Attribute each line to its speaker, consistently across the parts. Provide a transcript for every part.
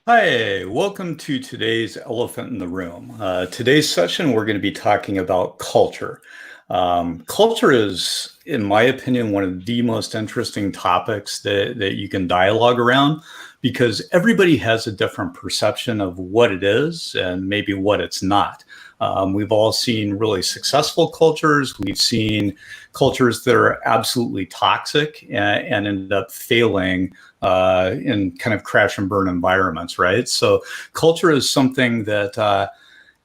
Speaker 1: Hi, welcome to today's Elephant in the Room. Today's session, we're going to be talking about culture. Culture is, in my opinion, one of the most interesting topics that you can dialogue around because everybody has a different perception of what it is and maybe what it's not. We've all seen really successful cultures. We've seen cultures that are absolutely toxic and ended up failing in kind of crash and burn environments, right? So culture is something that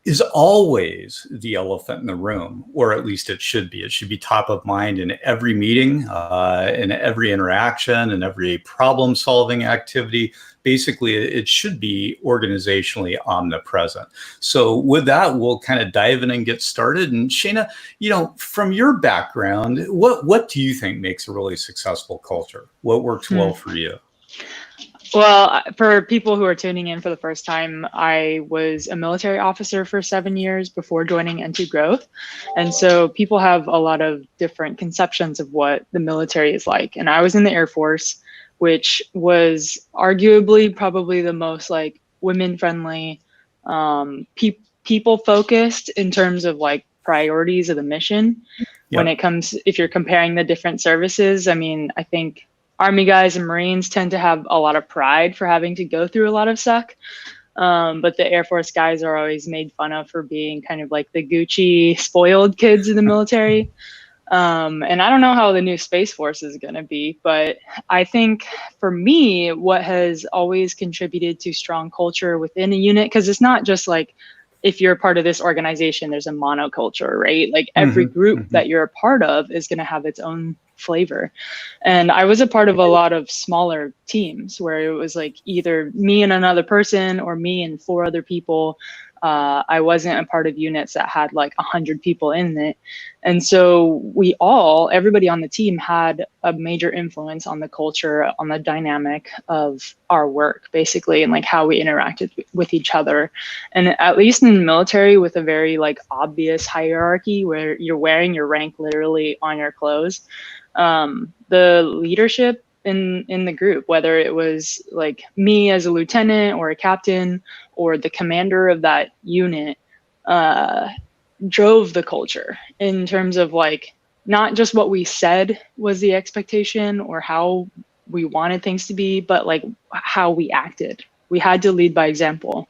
Speaker 1: is always the elephant in the room, or at least it should be. It should be top of mind in every meeting, in every interaction, in every problem-solving activity. Basically, it should be organizationally omnipresent. So with that, we'll kind of dive in and get started. And Shayna, from your background, what do you think makes a really successful culture? What works well for you?
Speaker 2: Well, for people who are tuning in for the first time, I was a military officer for 7 years before joining N2 Growth. And so people have a lot of different conceptions of what the military is like. And I was in the Air Force, which was arguably probably the most like women friendly, people focused in terms of like priorities of the mission.
Speaker 1: Yep.
Speaker 2: When it comes, if you're comparing the different services, I mean, I think Army guys and Marines tend to have a lot of pride for having to go through a lot of suck. But the Air Force guys are always made fun of for being kind of like the Gucci spoiled kids in the military. And I don't know how the new Space Force is going to be, but I think for me, what has always contributed to strong culture within a unit, because it's not just like, if you're a part of this organization, there's a monoculture, right? Like every group that you're a part of is going to have its own flavor. And I was a part of a lot of smaller teams where it was like either me and another person or me and 4 other people. I wasn't a part of units that had like 100 people in it. And so everybody on the team had a major influence on the culture, on the dynamic of our work, basically, and like how we interacted with each other. And at least in the military, with a very like obvious hierarchy where you're wearing your rank literally on your clothes, the leadership in the group, whether it was like me as a lieutenant or a captain or the commander of that unit, drove the culture in terms of like not just what we said was the expectation or how we wanted things to be, but like how we acted. We had to lead by example.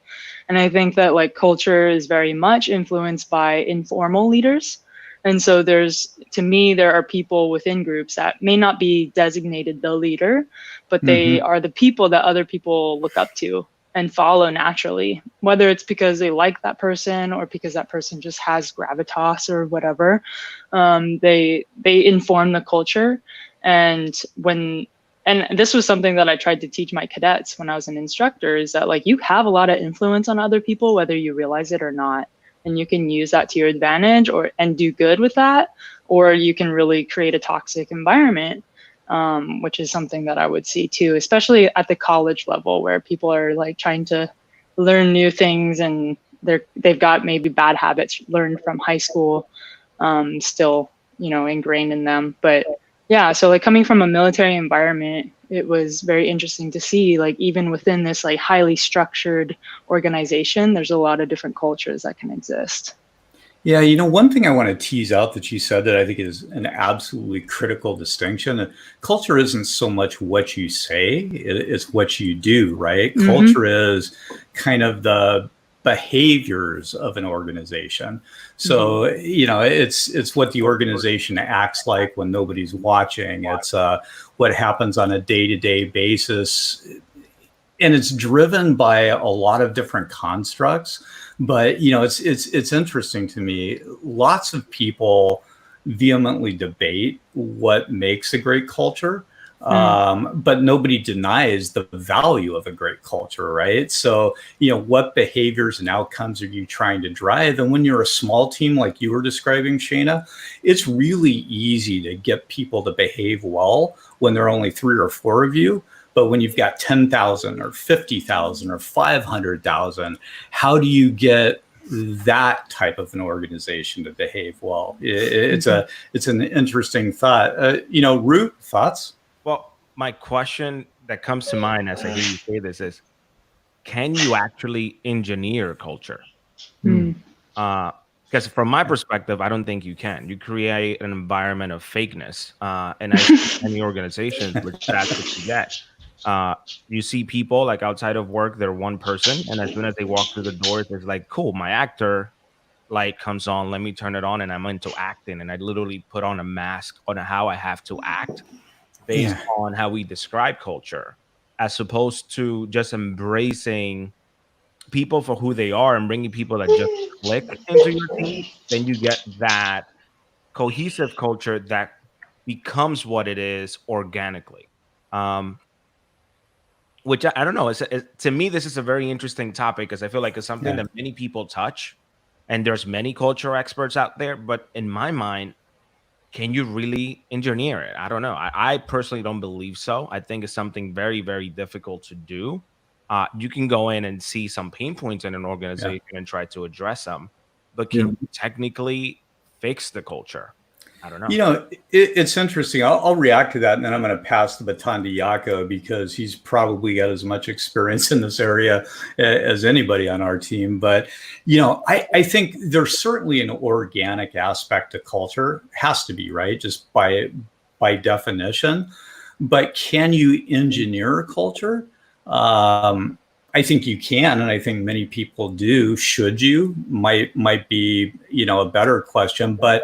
Speaker 2: And I think that like culture is very much influenced by informal leaders. And so to me, there are people within groups that may not be designated the leader, but they are the people that other people look up to and follow naturally, whether it's because they like that person or because that person just has gravitas or whatever. They inform the culture. And this was something that I tried to teach my cadets when I was an instructor, is that like you have a lot of influence on other people, whether you realize it or not. And you can use that to your advantage and do good with that, or you can really create a toxic environment, which is something that I would see too, especially at the college level where people are like trying to learn new things and they've got maybe bad habits learned from high school, still, ingrained in them. But yeah, so like coming from a military environment, it was very interesting to see, like even within this like highly structured organization, there's a lot of different cultures that can exist.
Speaker 1: Yeah, one thing I want to tease out that you said that I think is an absolutely critical distinction. Culture isn't so much what you say, it's what you do, right? Culture is kind of the behaviors of an organization. So, it's what the organization acts like when nobody's watching. It's what happens on a day-to-day basis. And it's driven by a lot of different constructs. But it's interesting to me. Lots of people vehemently debate what makes a great culture, but nobody denies the value of a great culture, right? So what behaviors and outcomes are you trying to drive? And when you're a small team like you were describing, Shayna, it's really easy to get people to behave well when there are only 3 or 4 of you. But when you've got 10,000 or 50,000 or 500,000, how do you get that type of an organization to behave well? It's an interesting thought. Root, thoughts?
Speaker 3: Well, my question that comes to mind as I hear you say this is, can you actually engineer culture?
Speaker 2: Mm.
Speaker 3: Because from my perspective, I don't think you can. You create an environment of fakeness, and I see many organizations which that's what you get. You see people like outside of work, they're one person, and as soon as they walk through the doors, it's like, cool, my actor light comes on, let me turn it on, and I'm into acting, and I literally put on a mask on how I have to act based
Speaker 1: Yeah.
Speaker 3: on how we describe culture, as opposed to just embracing people for who they are and bringing people that just click into your team. Then you get that cohesive culture that becomes what it is organically. Um, which I don't know. To me, this is a very interesting topic because I feel like it's something
Speaker 1: Yeah.
Speaker 3: that many people touch, and there's many cultural experts out there. But in my mind, can you really engineer it? I don't know. I personally don't believe so. I think it's something very, very difficult to do. You can go in and see some pain points in an
Speaker 1: Yeah.
Speaker 3: organization and try to address them, but
Speaker 4: Yeah.
Speaker 3: can you technically fix the culture? I don't know.
Speaker 1: You know, it's interesting. I'll react to that, and then I'm going to pass the baton to Yako because he's probably got as much experience in this area as anybody on our team. But, you know, I think there's certainly an organic aspect to culture. Has to be, right? Just by definition. But can you engineer culture? I think you can, and I think many people do. Should you? Might be, you know, a better question. But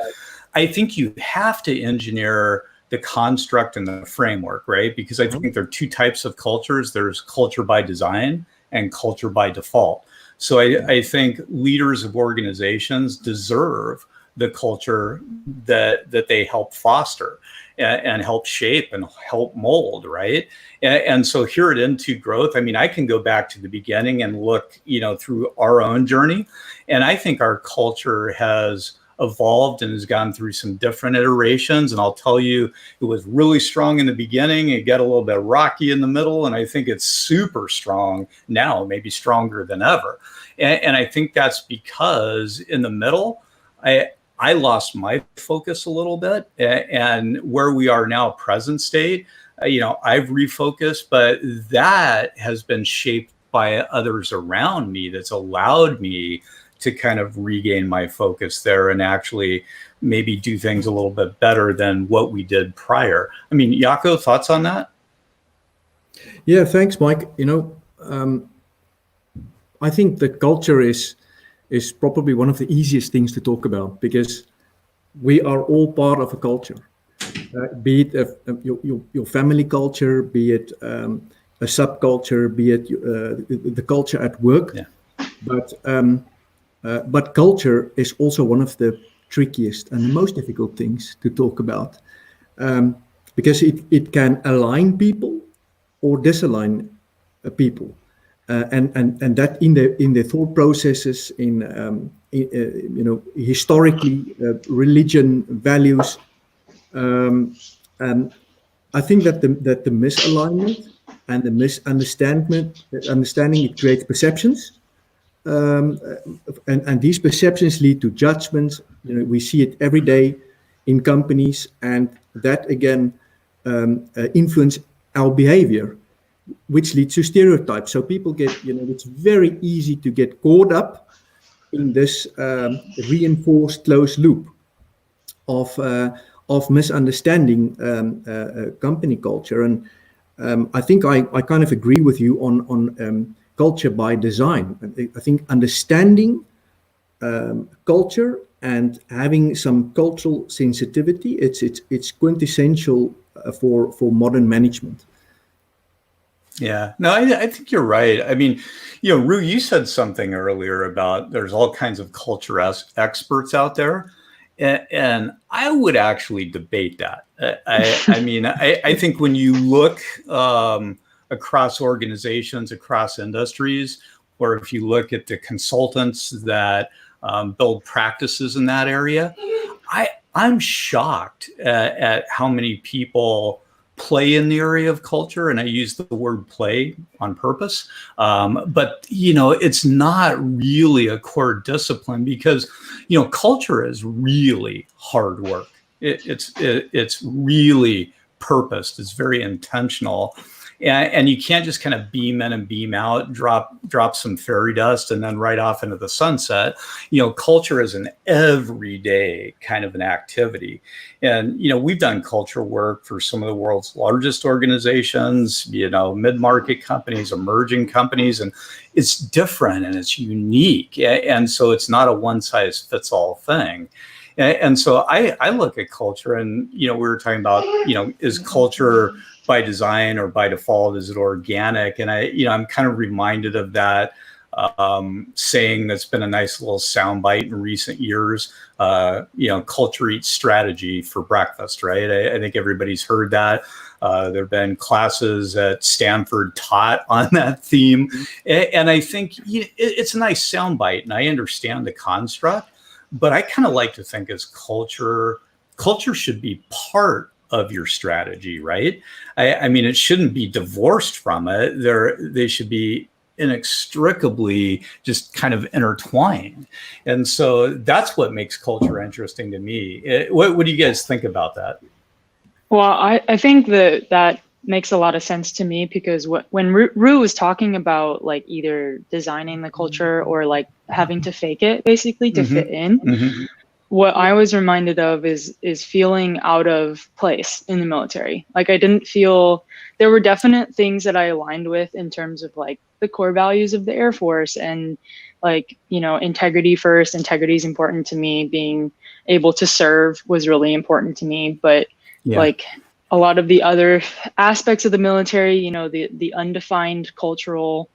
Speaker 1: I think you have to engineer the construct and the framework, right? Because I think there are two types of cultures. There's culture by design and culture by default. So I think leaders of organizations deserve the culture that they help foster and help shape and help mold, right? And so here at Into Growth, I mean, I can go back to the beginning and look, you know, through our own journey. And I think our culture has evolved and has gone through some different iterations. And I'll tell you, it was really strong in the beginning. It got a little bit rocky in the middle. And I think it's super strong now, maybe stronger than ever. And I think that's because in the middle, I lost my focus a little bit. And where we are now, present state, you know, I've refocused, but that has been shaped by others around me that's allowed me to kind of regain my focus there and actually maybe do things a little bit better than what we did prior. I mean, Yako, thoughts on that?
Speaker 4: Yeah, thanks, Mike. You know, I think the culture is probably one of the easiest things to talk about because we are all part of a culture, be it your family culture, be it a subculture, be it the culture at work.
Speaker 1: Yeah.
Speaker 4: But culture is also one of the trickiest and the most difficult things to talk about because it can align people or disalign people, and that in the thought processes, in you know, historically, religion, values, and I think that the misalignment and the understanding it creates perceptions. And these perceptions lead to judgments. You know, we see it every day in companies, and that again influence our behavior, which leads to stereotypes. So people get, you know, it's very easy to get caught up in this reinforced closed loop of misunderstanding company culture. And I think I kind of agree with you on culture by design. I think understanding culture and having some cultural sensitivity, it's quintessential for modern management.
Speaker 1: Yeah, no, I think you're right. I mean, you know, Rue, you said something earlier about there's all kinds of culture experts out there. And I would actually debate that. I mean, I think when you look across organizations, across industries, or if you look at the consultants that build practices in that area, I'm shocked at how many people play in the area of culture, and I use the word play on purpose. But you know, it's not really a core discipline because, you know, culture is really hard work. It's really purposed. It's very intentional, And you can't just kind of beam in and beam out, drop some fairy dust and then right off into the sunset. Culture is an everyday kind of an activity. And, we've done culture work for some of the world's largest organizations, mid-market companies, emerging companies, and it's different and it's unique. And so it's not a one size fits all thing. And so I look at culture and, we were talking about, is culture by design or by default? Is it organic? And I'm kind of reminded of that saying that's been a nice little soundbite in recent years. Culture eats strategy for breakfast, right? I think everybody's heard that. There have been classes at Stanford taught on that theme. And I think it's a nice soundbite, and I understand the construct, but I kind of like to think as culture should be part of your strategy, right? I mean, it shouldn't be divorced from it. They should be inextricably just kind of intertwined. And so that's what makes culture interesting to me. What do you guys think about that?
Speaker 2: Well, I think that makes a lot of sense to me, because when Rue was talking about like either designing the culture or like having to fake it basically to fit in, what I was reminded of is feeling out of place in the military. Like I didn't feel, there were definite things that I aligned with in terms of like the core values of the Air Force and like, integrity first. Integrity is important to me. Being able to serve was really important to me. But like a lot of the other aspects of the military, the undefined cultural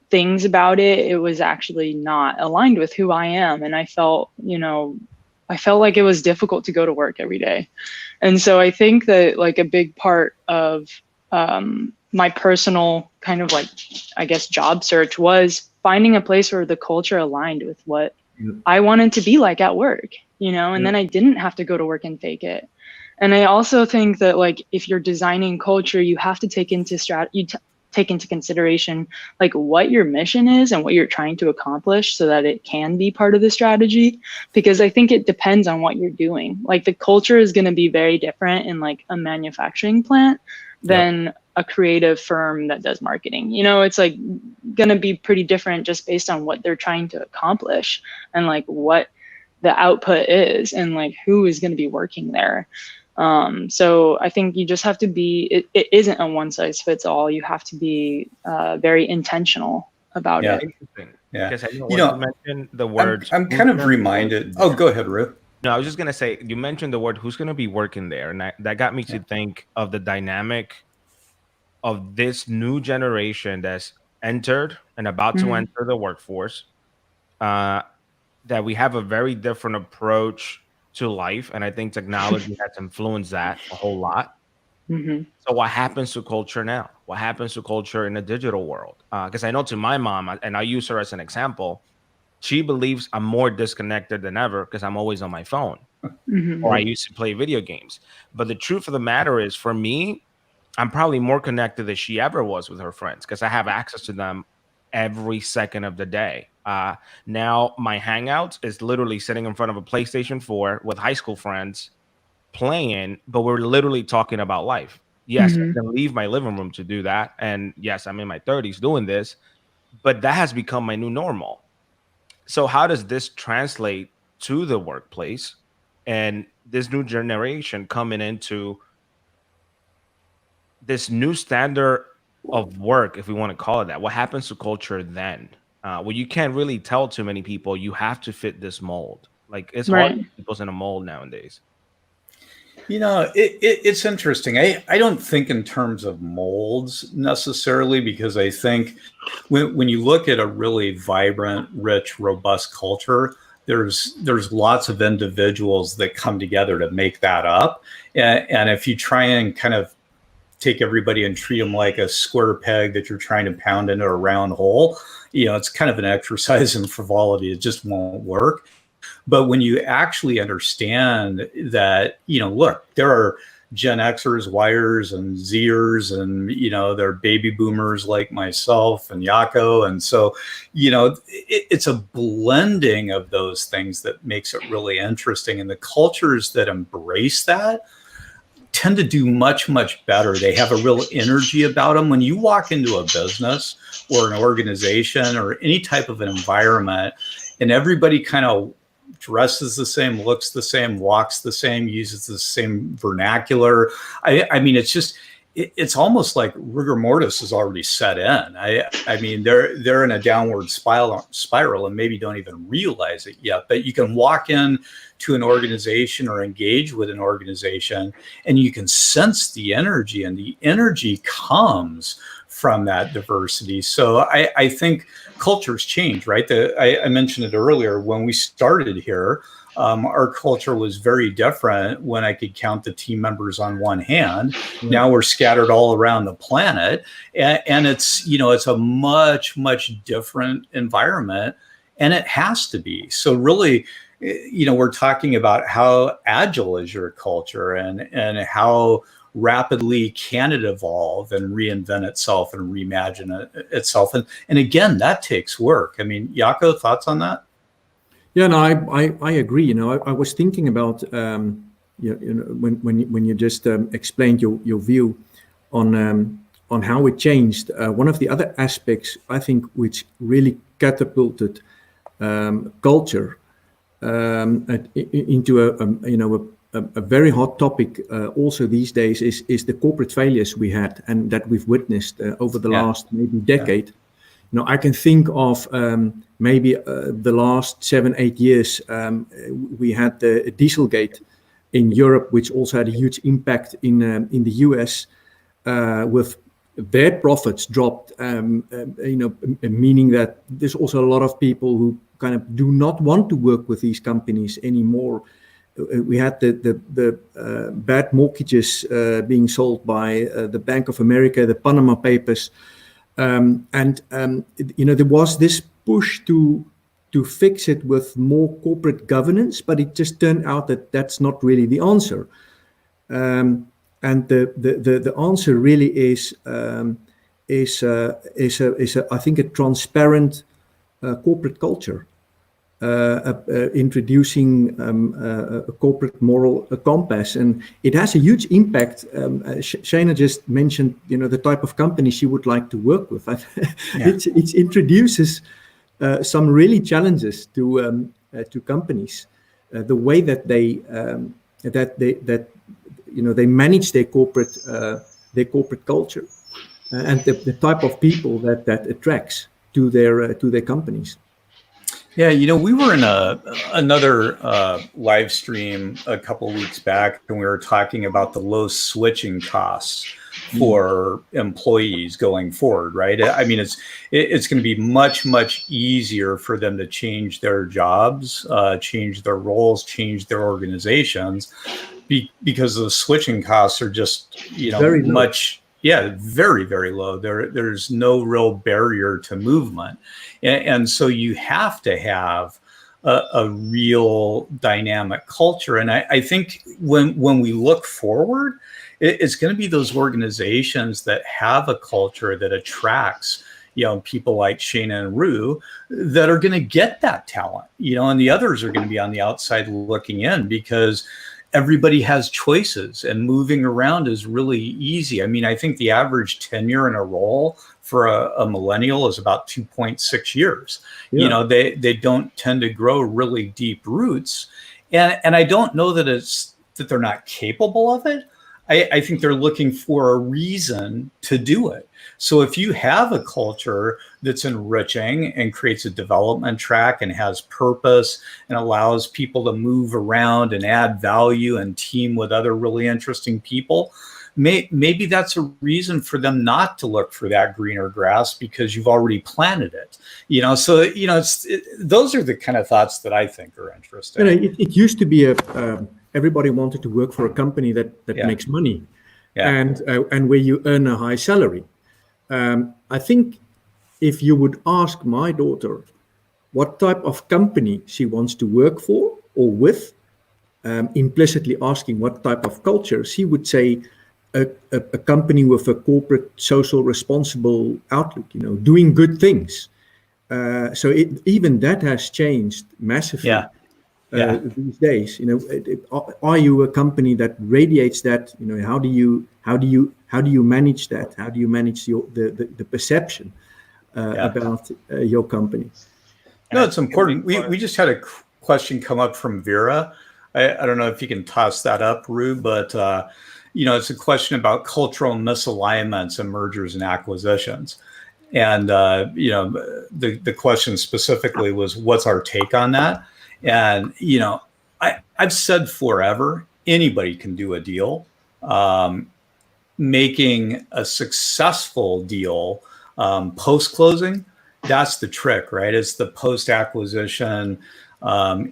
Speaker 2: things about it was actually not aligned with who I am. And I felt like it was difficult to go to work every day. And so I think that like a big part of my personal kind of like, I guess, job search was finding a place where the culture aligned with what I wanted to be like at work, and then I didn't have to go to work and fake it. And I also think that like if you're designing culture, you have to take into consideration like what your mission is and what you're trying to accomplish so that it can be part of the strategy, because I think it depends on what you're doing. Like the culture is going to be very different in like a manufacturing plant than a creative firm that does marketing. It's like going to be pretty different just based on what they're trying to accomplish and like what the output is and like who is going to be working there. So I think you just have to be, it isn't a one size fits all. You have to be very intentional about it.
Speaker 3: Interesting.
Speaker 1: Yeah.
Speaker 3: Because you mentioned the word.
Speaker 1: I'm kind of reminded. Oh, go ahead, Ru.
Speaker 3: No, I was just going to say, you mentioned the word who's going to be working there. And that got me to think of the dynamic of this new generation that's entered and about to enter the workforce, that we have a very different approach to life. And I think technology has influenced that a whole lot. So what happens to culture now? What happens to culture in the digital world? Because I know to my mom, and I use her as an example, she believes I'm more disconnected than ever because I'm always on my phone or I used to play video games. But the truth of the matter is, for me, I'm probably more connected than she ever was with her friends because I have access to them every second of the day. Now my hangout is literally sitting in front of a PlayStation 4 with high school friends playing, but we're literally talking about life. Yes, I can leave my living room to do that. And yes, I'm in my 30s doing this, but that has become my new normal. So how does this translate to the workplace and this new generation coming into this new standard of work, if we want to call it that? What happens to culture then? Well, you can't really tell too many people you have to fit this mold. Like it's hard to put people in a mold nowadays.
Speaker 1: It's interesting. I don't think in terms of molds necessarily, because I think when you look at a really vibrant, rich, robust culture, there's lots of individuals that come together to make that up. And if you try and kind of take everybody and treat them like a square peg that you're trying to pound into a round hole, it's kind of an exercise in frivolity. It just won't work. But when you actually understand that, look, there are Gen Xers, Yers, and Zers, and, there are baby boomers like myself and Yako. And so, it's a blending of those things that makes it really interesting. And the cultures that embrace that tend to do much, much better. They have a real energy about them. When you walk into a business or an organization or any type of an environment, and everybody kind of dresses the same, looks the same, walks the same, uses the same vernacular. I mean, it's almost like rigor mortis is already set in. I mean, they're in a downward spiral and maybe don't even realize it yet. But you can walk in to an organization or engage with an organization, and you can sense the energy, and the energy comes from that diversity. So I think cultures change, right? I mentioned it earlier when we started here. Our culture was very different when I could count the team members on one hand. Now we're scattered all around the planet, and it's a much, much different environment, and it has to be. So really, we're talking about how agile is your culture, and how rapidly can it evolve and reinvent itself and reimagine itself. And again, that takes work. I mean, Jaco, thoughts on that?
Speaker 4: Yeah, no, I agree. I was thinking about when you just explained your view on how it changed. One of the other aspects I think which really catapulted culture into a very hot topic also these days is the corporate failures we had and that we've witnessed over the last maybe decade. I can think of maybe the last 7-8 years. We had the Dieselgate in Europe, which also had a huge impact in the US, with their profits dropped. Meaning that there's also a lot of people who kind of do not want to work with these companies anymore. We had the bad mortgages being sold by the Bank of America, the Panama Papers. There was this push to fix it with more corporate governance, but it just turned out that that's not really the answer. And the answer really is I think a transparent corporate culture, introducing a corporate moral compass, and it has a huge impact. Shana just mentioned, the type of company she would like to work with. It introduces some really challenges to companies, the way that they manage their corporate culture, and the type of people that attracts to their companies.
Speaker 1: Yeah, we were in another live stream a couple of weeks back, and we were talking about the low switching costs for employees going forward, right? I mean, it's going to be much, much easier for them to change their jobs, change their roles, change their organizations, because the switching costs are just,
Speaker 4: very
Speaker 1: much. Yeah, very, very low. There's no real barrier to movement. And so you have to have a real dynamic culture. And I think when we look forward, it's going to be those organizations that have a culture that attracts, people like Shana and Rue that are going to get that talent, and the others are going to be on the outside looking in, because everybody has choices and moving around is really easy. I mean, I think the average tenure in a role for a millennial is about 2.6 years.
Speaker 4: Yeah.
Speaker 1: They don't tend to grow really deep roots. And I don't know that that they're not capable of it. I think they're looking for a reason to do it. So if you have a culture that's enriching and creates a development track and has purpose and allows people to move around and add value and team with other really interesting people, maybe that's a reason for them not to look for that greener grass, because you've already planted it. So those are the kind of thoughts that I think are interesting.
Speaker 4: It used to be everybody wanted to work for a company that makes money, and where you earn a high salary. I think if you would ask my daughter what type of company she wants to work for or with, implicitly asking what type of culture, she would say a company with a corporate, social, responsible outlook, doing good things. So even that has changed massively.
Speaker 1: Yeah.
Speaker 4: these days. Are you a company that radiates that? How do you manage that? How do you manage the perception about your company?
Speaker 1: No, it's important. We just had a question come up from Vera. I don't know if you can toss that up, Rue, but it's a question about cultural misalignments and mergers and acquisitions. And the question specifically was, what's our take on that? And I've said forever, anybody can do a deal. Making a successful deal post-closing, that's the trick, right? It's the post-acquisition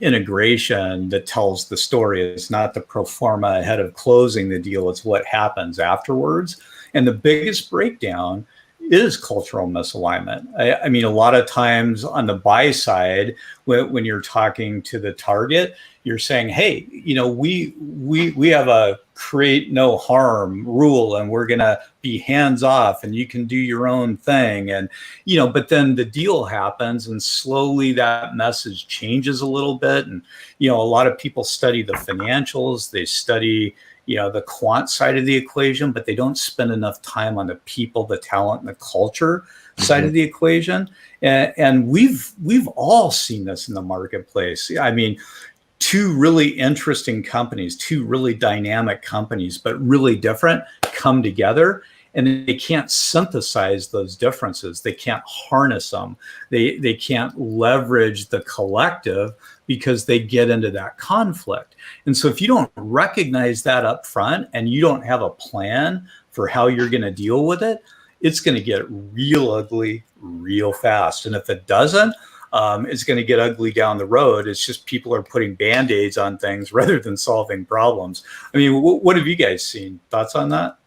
Speaker 1: integration that tells the story. It's not the pro forma ahead of closing the deal. It's what happens afterwards. And the biggest breakdown is cultural misalignment. I mean, a lot of times on the buy side, when you're talking to the target, you're saying, hey, we have a create no harm rule, and we're going to be hands off, and you can do your own thing. And, but then the deal happens, and slowly that message changes a little bit. And, a lot of people study the financials, they study the quant side of the equation, but they don't spend enough time on the people, the talent, and the culture side of the equation. And we've all seen this in the marketplace. I mean, two really interesting companies, two really dynamic companies, but really different, come together, and they can't synthesize those differences. They can't harness them. They can't leverage the collective because they get into that conflict. And so if you don't recognize that up front and you don't have a plan for how you're going to deal with it, it's going to get real ugly real fast. And if it doesn't, it's going to get ugly down the road. It's just people are putting Band-Aids on things rather than solving problems. I mean, what have you guys seen? Thoughts on that?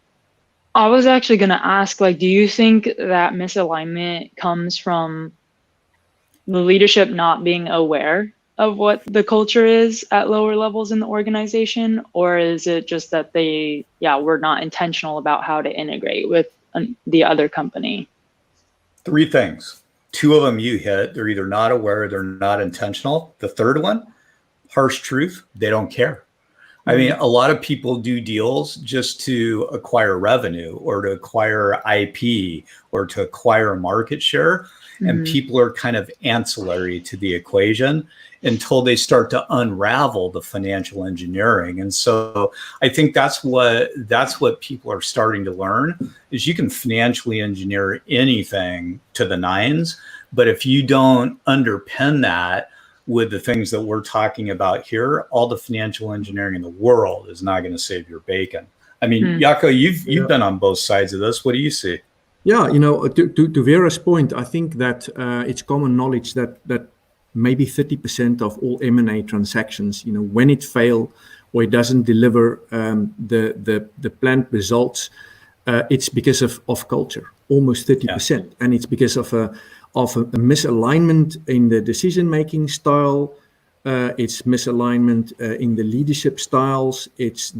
Speaker 2: I was actually going to ask, do you think that misalignment comes from the leadership not being aware of what the culture is at lower levels in the organization? Or is it just that they were not intentional about how to integrate with the other company?
Speaker 1: Three things. Two of them you hit. They're either not aware, they're not intentional. The third one, harsh truth, they don't care. I mean, a lot of people do deals just to acquire revenue or to acquire IP or to acquire market share. And people are kind of ancillary to the equation until they start to unravel the financial engineering. And so I think that's what people are starting to learn is you can financially engineer anything to the nines, but if you don't underpin that with the things that we're talking about here, all the financial engineering in the world is not going to save your bacon. I mean, Jaco, you've been on both sides of this. What do you see?
Speaker 4: Yeah, to Vera's point, I think that it's common knowledge that maybe 30% of all M&A transactions, when it fails or it doesn't deliver the planned results, it's because of culture, almost 30%, yeah. And it's because of a misalignment in the decision-making style. It's misalignment in the leadership styles. It's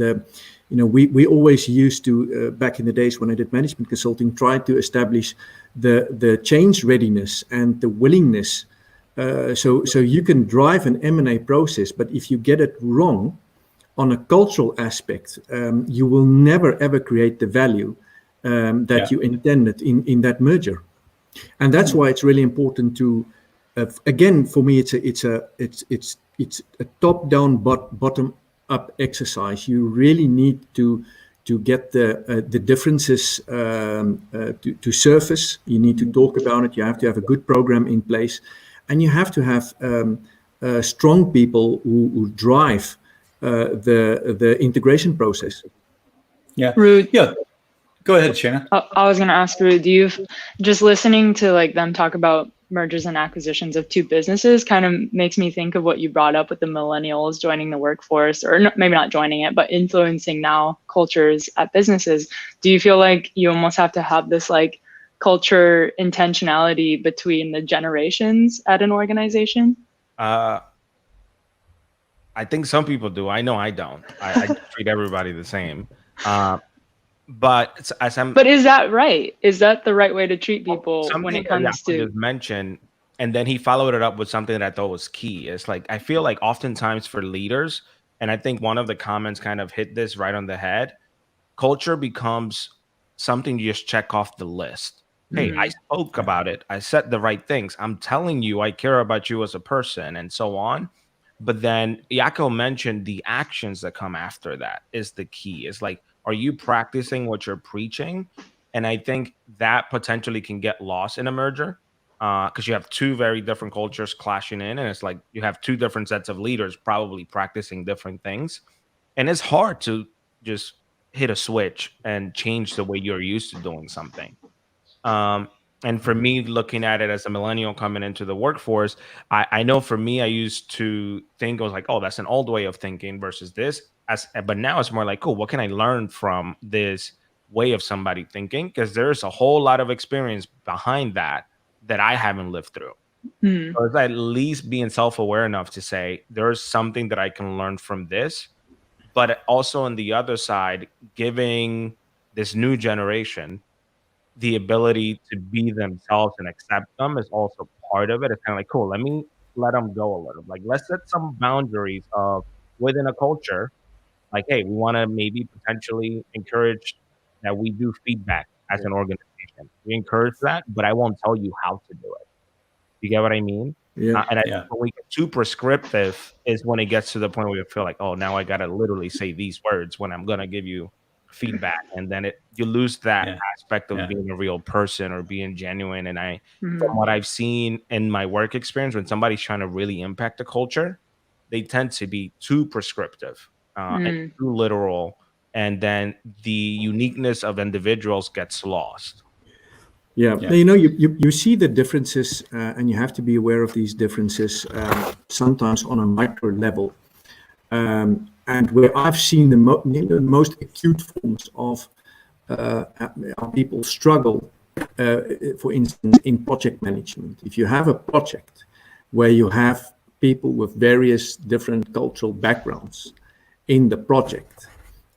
Speaker 4: we always used to, back in the days when I did management consulting, try to establish the change readiness and the willingness. So you can drive an M&A process, but if you get it wrong on a cultural aspect, you will never ever create the value that you intended in that merger. And that's why it's really important to, again, for me, it's a top-down, bottom-up exercise. You really need to get the differences to surface. You need to talk about it. You have to have a good program in place, and you have to have strong people who drive the integration process.
Speaker 1: Yeah.
Speaker 2: Ruud.
Speaker 1: Yeah. Go ahead, Shanna.
Speaker 2: I was going to ask Ruud, do you just listening to them talk about mergers and acquisitions of two businesses kind of makes me think of what you brought up with the millennials joining the workforce, or maybe not joining it, but influencing now cultures at businesses. Do you feel like you almost have to have this culture intentionality between the generations at an organization?
Speaker 3: I think some people do. I know I don't. I treat everybody the same. But is that right? Is that the right way to treat people when it comes to? Just mention, And then he followed it up with something that I thought was key. It's like, I feel like oftentimes for leaders, and I think one of the comments kind of hit this right on the head, culture becomes something you just check off the list. Hey, I spoke about it. I said the right things. I'm telling you, I care about you as a person, and so on. But then Yako mentioned the actions that come after that is the key. It's like, are you practicing what you're preaching? And I think that potentially can get lost in a merger, because you have two very different cultures clashing in, and it's like you have two different sets of leaders probably practicing different things. And it's hard to just hit a switch and change the way you're used to doing something. And for me, looking at it as a millennial coming into the workforce, I know for me, I used to think, I was like, oh, that's an old way of thinking versus this. But now it's more like, cool, what can I learn from this way of somebody thinking? Because there's a whole lot of experience behind that I haven't lived through. So it's at least being self-aware enough to say, there's something that I can learn from this. But also on the other side, giving this new generation the ability to be themselves and accept them is also part of it. It's kind of like, cool, let me let them go a little. Like, let's set some boundaries of within a culture. Like, hey, we want to maybe potentially encourage that we do feedback as an organization. We encourage that, but I won't tell you how to do it. You get what I mean?
Speaker 4: Yeah.
Speaker 3: And I think when we get too prescriptive is when it gets to the point where you feel like, oh, now I got to literally say these words when I'm going to give you feedback. And then you lose that aspect of being a real person or being genuine. And from what I've seen in my work experience, when somebody's trying to really impact a culture, they tend to be too prescriptive and too literal. And then the uniqueness of individuals gets lost.
Speaker 4: Yeah. You know, you see the differences, and you have to be aware of these differences sometimes on a micro level. And where I've seen the most acute forms of how people struggle, for instance, in project management. If you have a project where you have people with various different cultural backgrounds in the project,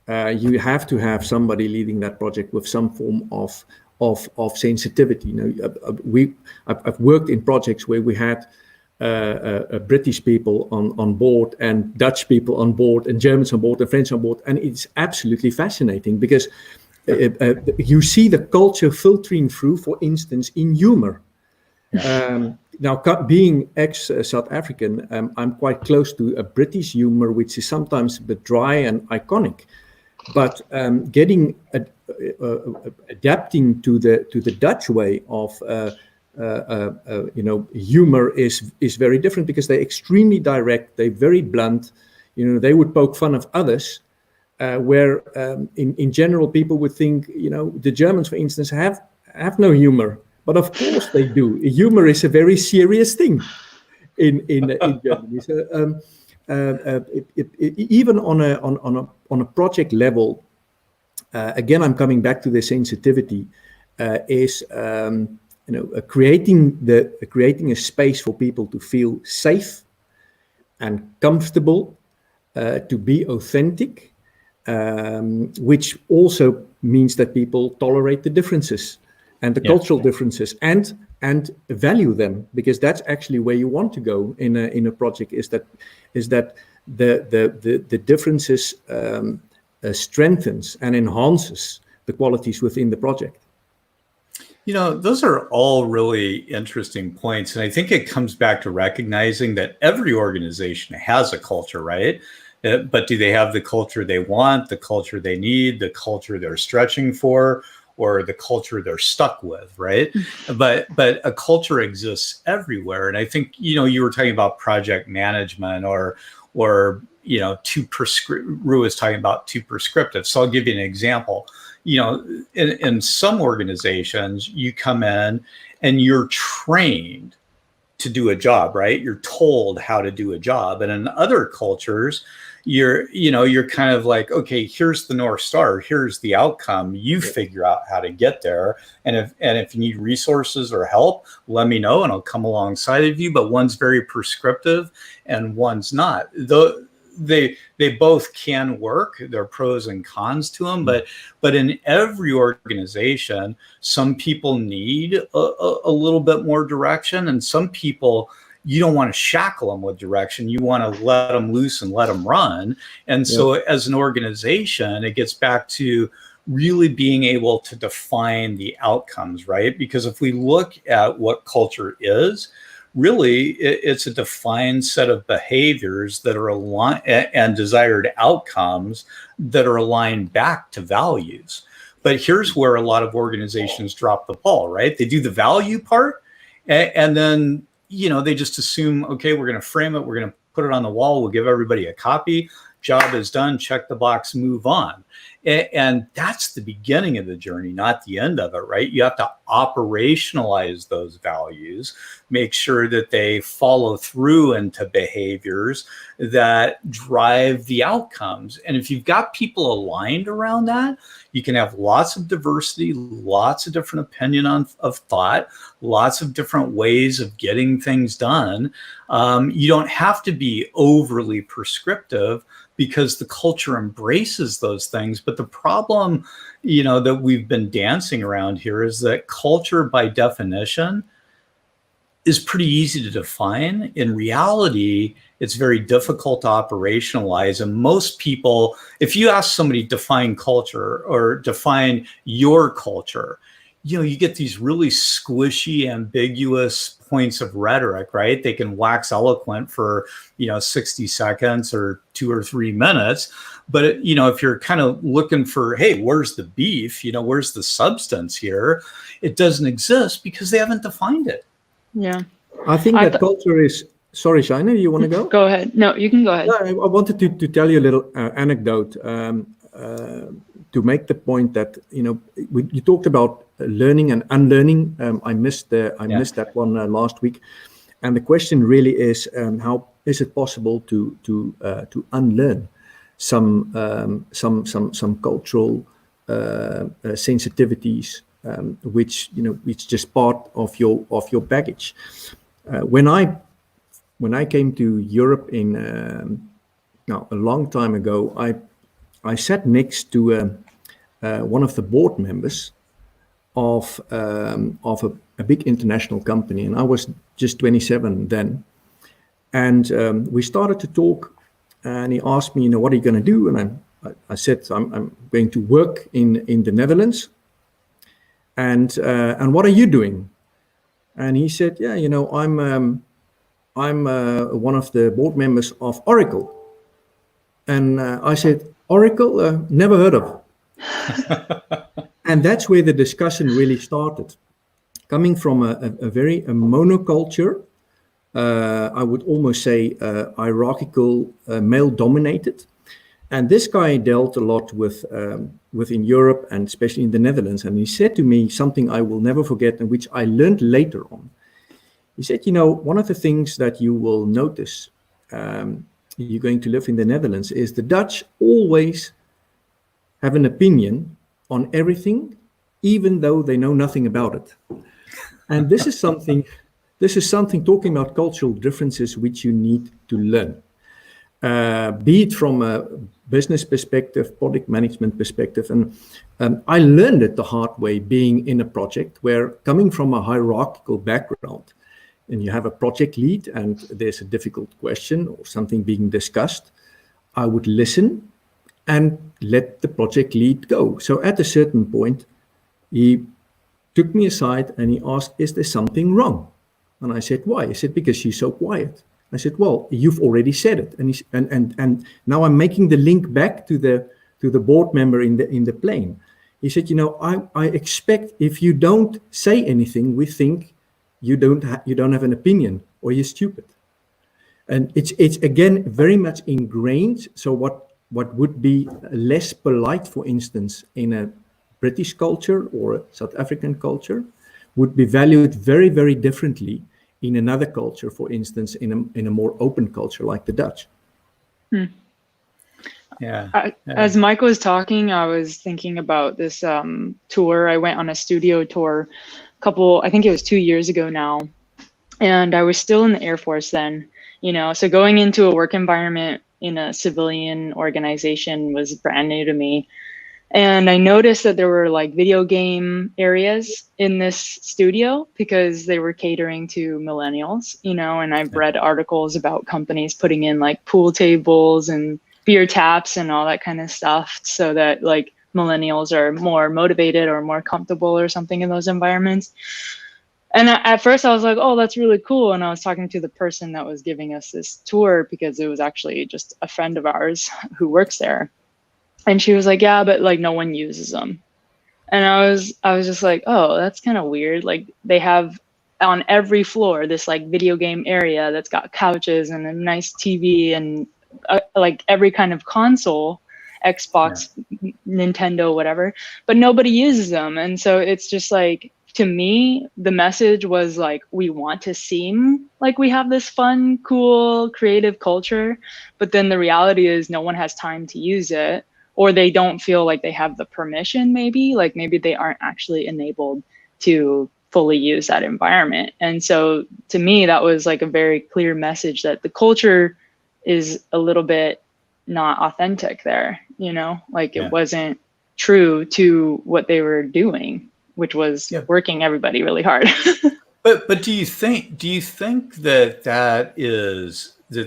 Speaker 4: you have to have somebody leading that project with some form of sensitivity. You know, I've worked in projects where we had British people on board, and Dutch people on board, and Germans on board, and French on board, and it's absolutely fascinating because you see the culture filtering through, for instance, in humor. Now, being ex-South African, I'm quite close to a British humor, which is sometimes a bit dry and iconic. But adapting to the Dutch way of humor is very different, because they're extremely direct, they're very blunt. You know, they would poke fun of others, where in general people would think, you know, the Germans, for instance, have no humor, but of course they do. Humor is a very serious thing in Germany. So, even on a project level, again, I'm coming back to the sensitivity, is creating a space for people to feel safe and comfortable, to be authentic, which also means that people tolerate the differences and the cultural differences and value them, because that's actually where you want to go in a project. Is that the differences strengthens and enhances the qualities within the project.
Speaker 1: You know, those are all really interesting points. And I think it comes back to recognizing that every organization has a culture, right? But do they have the culture they want, the culture they need, the culture they're stretching for, or the culture they're stuck with, right? But a culture exists everywhere. And I think, you know, you were talking about project management or you know, Rue was talking about too prescriptive. So I'll give you an example. You know, in some organizations, you come in and you're trained to do a job, right? You're told how to do a job. And in other cultures, you're kind of like, okay, here's the North Star, here's the outcome. You figure out how to get there. And if you need resources or help, let me know and I'll come alongside of you. But one's very prescriptive and one's not. they both can work. There are pros and cons to them, but in every organization, some people need a little bit more direction, and some people, you don't want to shackle them with direction. You want to let them loose and let them run. And so as an organization, it gets back to really being able to define the outcomes, right? Because if we look at what culture is, really it's a defined set of behaviors that are aligned and desired outcomes that are aligned back to values. But here's where a lot of organizations drop the ball, right? They do the value part, and then they just assume, okay, we're going to frame it, we're going to put it on the wall, we'll give everybody a copy, job is done, check the box, move on. And that's the beginning of the journey, not the end of it, right? You have to operationalize those values, make sure that they follow through into behaviors that drive the outcomes. And if you've got people aligned around that, you can have lots of diversity, lots of different opinion of thought, lots of different ways of getting things done. You don't have to be overly prescriptive, because the culture embraces those things. But the problem, that we've been dancing around here is that culture, by definition, is pretty easy to define. In reality, it's very difficult to operationalize. And most people, if you ask somebody define culture or define your culture, you get these really squishy, ambiguous points of rhetoric, right? They can wax eloquent for, 60 seconds or 2 or 3 minutes. But, if you're kind of looking for, hey, where's the beef? Where's the substance here? It doesn't exist because they haven't defined it.
Speaker 2: Yeah.
Speaker 4: I think that culture is, sorry, Shaina, you want to go?
Speaker 2: Go ahead. No, you can go ahead.
Speaker 4: No, I wanted to tell you a little anecdote to make the point that, you talked about learning and unlearning. I missed that one last week. And the question really is, how is it possible to unlearn some cultural sensitivities, which just part of your baggage. When I came to Europe in a long time ago, I sat next to one of the board members of a big international company, and I was just 27 then. And we started to talk, and he asked me, what are you going to do? And I said, I'm going to work in the Netherlands. And what are you doing? And he said, yeah, I'm one of the board members of Oracle. And I said, Oracle, never heard of. And that's where the discussion really started. Coming from a very monoculture, I would almost say hierarchical, male-dominated. And this guy dealt a lot within Europe and especially in the Netherlands. And he said to me something I will never forget, and which I learned later on. He said, one of the things that you will notice, you're going to live in the Netherlands, is the Dutch always have an opinion on everything, even though they know nothing about it. And this is something talking about cultural differences which you need to learn. Be it from a business perspective, product management perspective. And I learned it the hard way being in a project where, coming from a hierarchical background, and you have a project lead and there's a difficult question or something being discussed, I would listen and let the project lead go. So at a certain point, he took me aside and he asked, is there something wrong? And I said, why? He said, because you're so quiet. I said, well, you've already said it. And now I'm making the link back to the board member in the plane. He said, I expect if you don't say anything, we think you don't have an opinion or you're stupid. And it's again very much ingrained. So what would be less polite, for instance, in a British culture or a South African culture, would be valued very, very differently in another culture, for instance, in a more open culture like the Dutch.
Speaker 1: Yeah.
Speaker 2: As Mike was talking, I was thinking about this tour. I went on a studio tour I think it was 2 years ago now. And I was still in the Air Force then, so going into a work environment, in a civilian organization was brand new to me. And I noticed that there were like video game areas in this studio because they were catering to millennials, you know, and I've read articles about companies putting in like pool tables and beer taps and all that kind of stuff so that like millennials are more motivated or more comfortable or something in those environments. And at first I was like, oh, that's really cool. And I was talking to the person that was giving us this tour because it was actually just a friend of ours who works there. And she was like, yeah, but like no one uses them. And I was just like, oh, that's kind of weird. Like they have on every floor this like video game area that's got couches and a nice TV and like every kind of console, Xbox, Nintendo, whatever, but nobody uses them. And so it's just like, to me, the message was like, we want to seem like we have this fun, cool, creative culture, but then the reality is no one has time to use it. Or they don't feel like they have the permission, maybe they aren't actually enabled to fully use that environment. And so to me, that was like a very clear message that the culture is a little bit not authentic there, you know, like it wasn't true to what they were doing, which was working everybody really hard.
Speaker 1: But do you think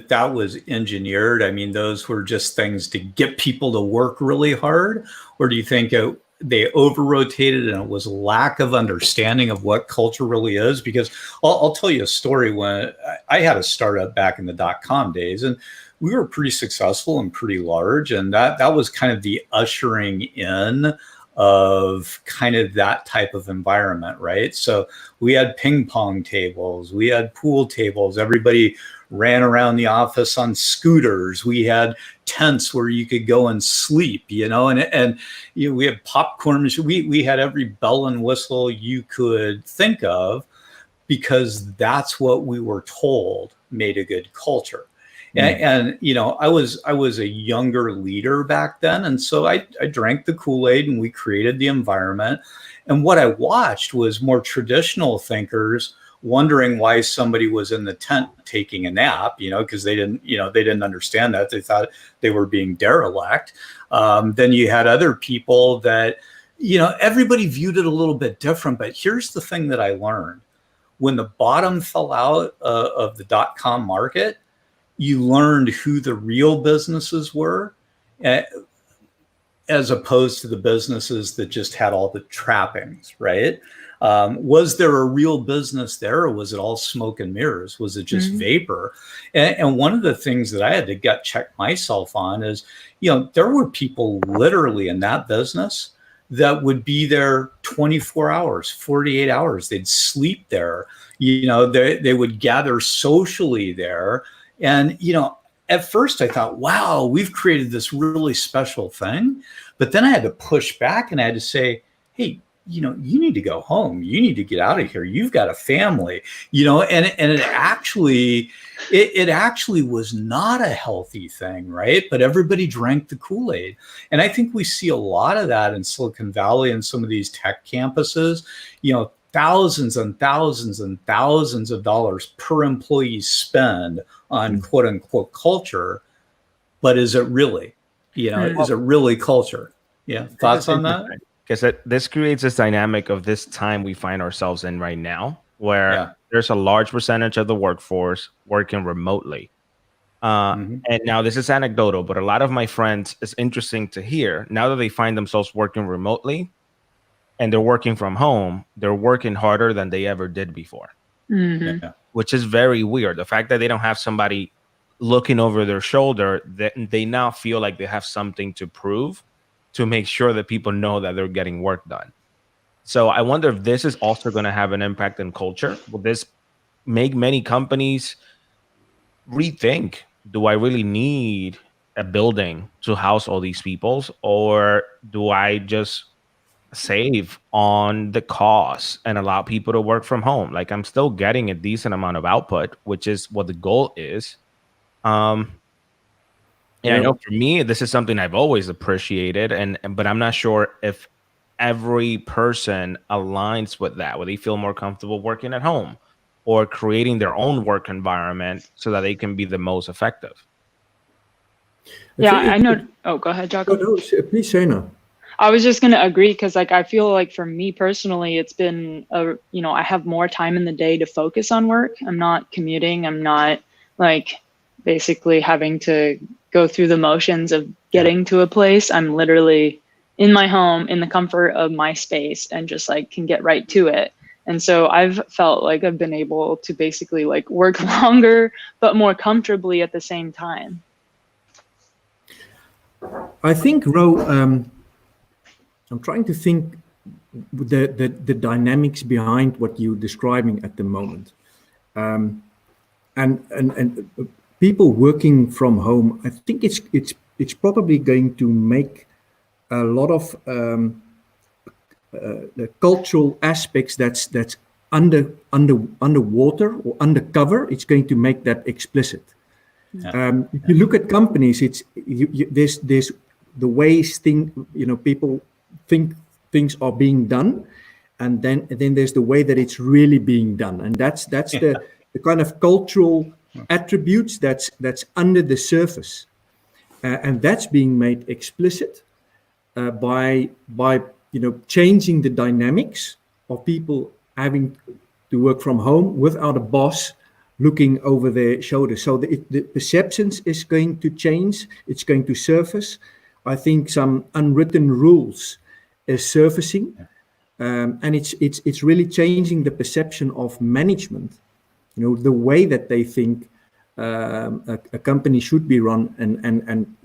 Speaker 1: that was engineered? I mean, those were just things to get people to work really hard, or do you think they over-rotated and it was lack of understanding of what culture really is? Because I'll tell you a story. When I had a startup back in the .com days, and we were pretty successful and pretty large, and that was kind of the ushering in of kind of that type of environment, right? So we had ping pong tables, we had pool tables, everybody ran around the office on scooters. We had tents where you could go and sleep, you know, and you know, we had popcorn machine. We had every bell and whistle you could think of, because that's what we were told made a good culture. And you know, I was a younger leader back then, and so I drank the Kool-Aid, and we created the environment. And what I watched was more traditional thinkers wondering why somebody was in the tent taking a nap, you know, because they didn't understand that. They thought they were being derelict. Then you had other people that, you know, everybody viewed it a little bit different. But here's the thing that I learned: when the bottom fell out of the .com market, you learned who the real businesses were, as opposed to the businesses that just had all the trappings, right? Was there a real business there, or was it all smoke and mirrors? Was it just vapor? And one of the things that I had to gut check myself on is, you know, there were people literally in that business that would be there 24 hours, 48 hours. They'd sleep there. You know, they would gather socially there. And, you know, at first I thought, wow, we've created this really special thing. But then I had to push back and I had to say, hey, you know, you need to go home. You need to get out of here. You've got a family, you know, and it actually was not a healthy thing, right? But everybody drank the Kool-Aid. And I think we see a lot of that in Silicon Valley and some of these tech campuses, you know, thousands and thousands and thousands of dollars per employee spend on quote unquote culture. But is it really, you know, is it really culture? Yeah. Thoughts on that?
Speaker 3: Because this creates this dynamic of this time we find ourselves in right now, where there's a large percentage of the workforce working remotely. And now this is anecdotal, but a lot of my friends, it's interesting to hear, now that they find themselves working remotely and they're working from home, they're working harder than they ever did before, which is very weird. The fact that they don't have somebody looking over their shoulder, that they now feel like they have something to prove, to make sure that people know that they're getting work done. So I wonder if this is also going to have an impact in culture. Will this make many companies rethink, do I really need a building to house all these people? Or do I just save on the cost and allow people to work from home? Like, I'm still getting a decent amount of output, which is what the goal is. And I know for me, this is something I've always appreciated, but I'm not sure if every person aligns with that, where they feel more comfortable working at home or creating their own work environment so that they can be the most effective.
Speaker 2: Yeah, I know. Oh, go ahead, Jaco.
Speaker 4: No, please say no.
Speaker 2: I was just gonna agree because like I feel like for me personally, it's been I have more time in the day to focus on work. I'm not commuting. I'm not like basically having to go through the motions of getting to a place. I'm literally in my home in the comfort of my space and just like can get right to it. And so I've felt like I've been able to basically like work longer but more comfortably at the same time.
Speaker 4: I think, Ro, I'm trying to think the dynamics behind what you're describing at the moment. And people working from home, I think it's probably going to make a lot of the cultural aspects that's underwater or undercover. It's going to make that explicit. If you look at companies, there's the ways people think things are being done, and then there's the way that it's really being done, and that's the kind of cultural attributes that's under the surface, and that's being made explicit by changing the dynamics of people having to work from home without a boss looking over their shoulder. So the perceptions is going to change. It's going to surface. I think some unwritten rules is surfacing, and it's really changing the perception of management. The way that they think a company should be run, and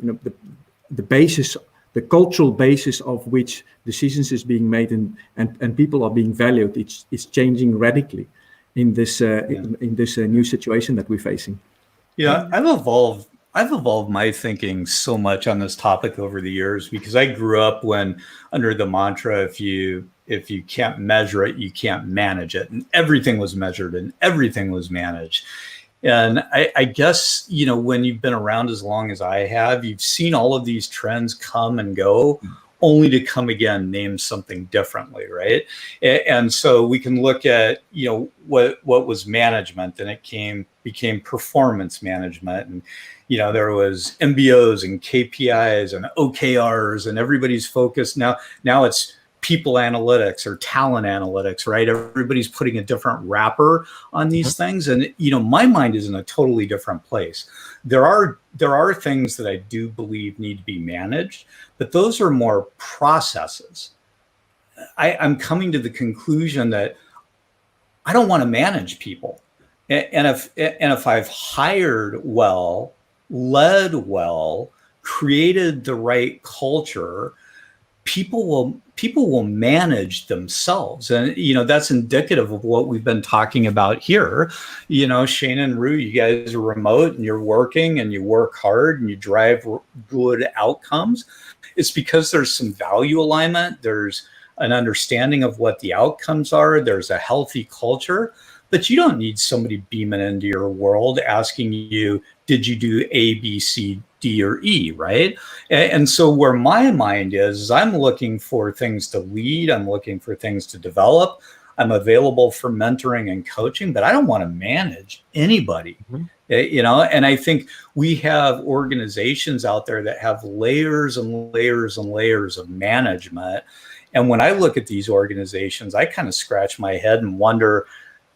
Speaker 4: the basis, the cultural basis of which decisions is being made and people are being valued. It's changing radically in this new situation that we're facing.
Speaker 1: Yeah, I've evolved my thinking so much on this topic over the years, because I grew up under the mantra, if you can't measure it, you can't manage it, and everything was measured and everything was managed. And I guess, when you've been around as long as I have, you've seen all of these trends come and go, only to come again, name something differently, right? And so we can look at, what was management, and it became performance management, and there was MBOs and KPIs and OKRs, and everybody's focused now it's people analytics or talent analytics, right? Everybody's putting a different wrapper on these things, and my mind is in a totally different place. There are things that I do believe need to be managed, but those are more processes. I'm coming to the conclusion that I don't want to manage people, and if I've hired well, led well, created the right culture, people will manage themselves. And that's indicative of what we've been talking about here. Shane and Rue, you guys are remote and you're working and you work hard and you drive good outcomes. It's because there's some value alignment, there's an understanding of what the outcomes are, there's a healthy culture. But you don't need somebody beaming into your world asking you, did you do A, B, C, D, or E, right? And so where my mind is I'm looking for things to lead. I'm looking for things to develop. I'm available for mentoring and coaching, but I don't want to manage anybody. And I think we have organizations out there that have layers and layers and layers of management. And when I look at these organizations, I kind of scratch my head and wonder,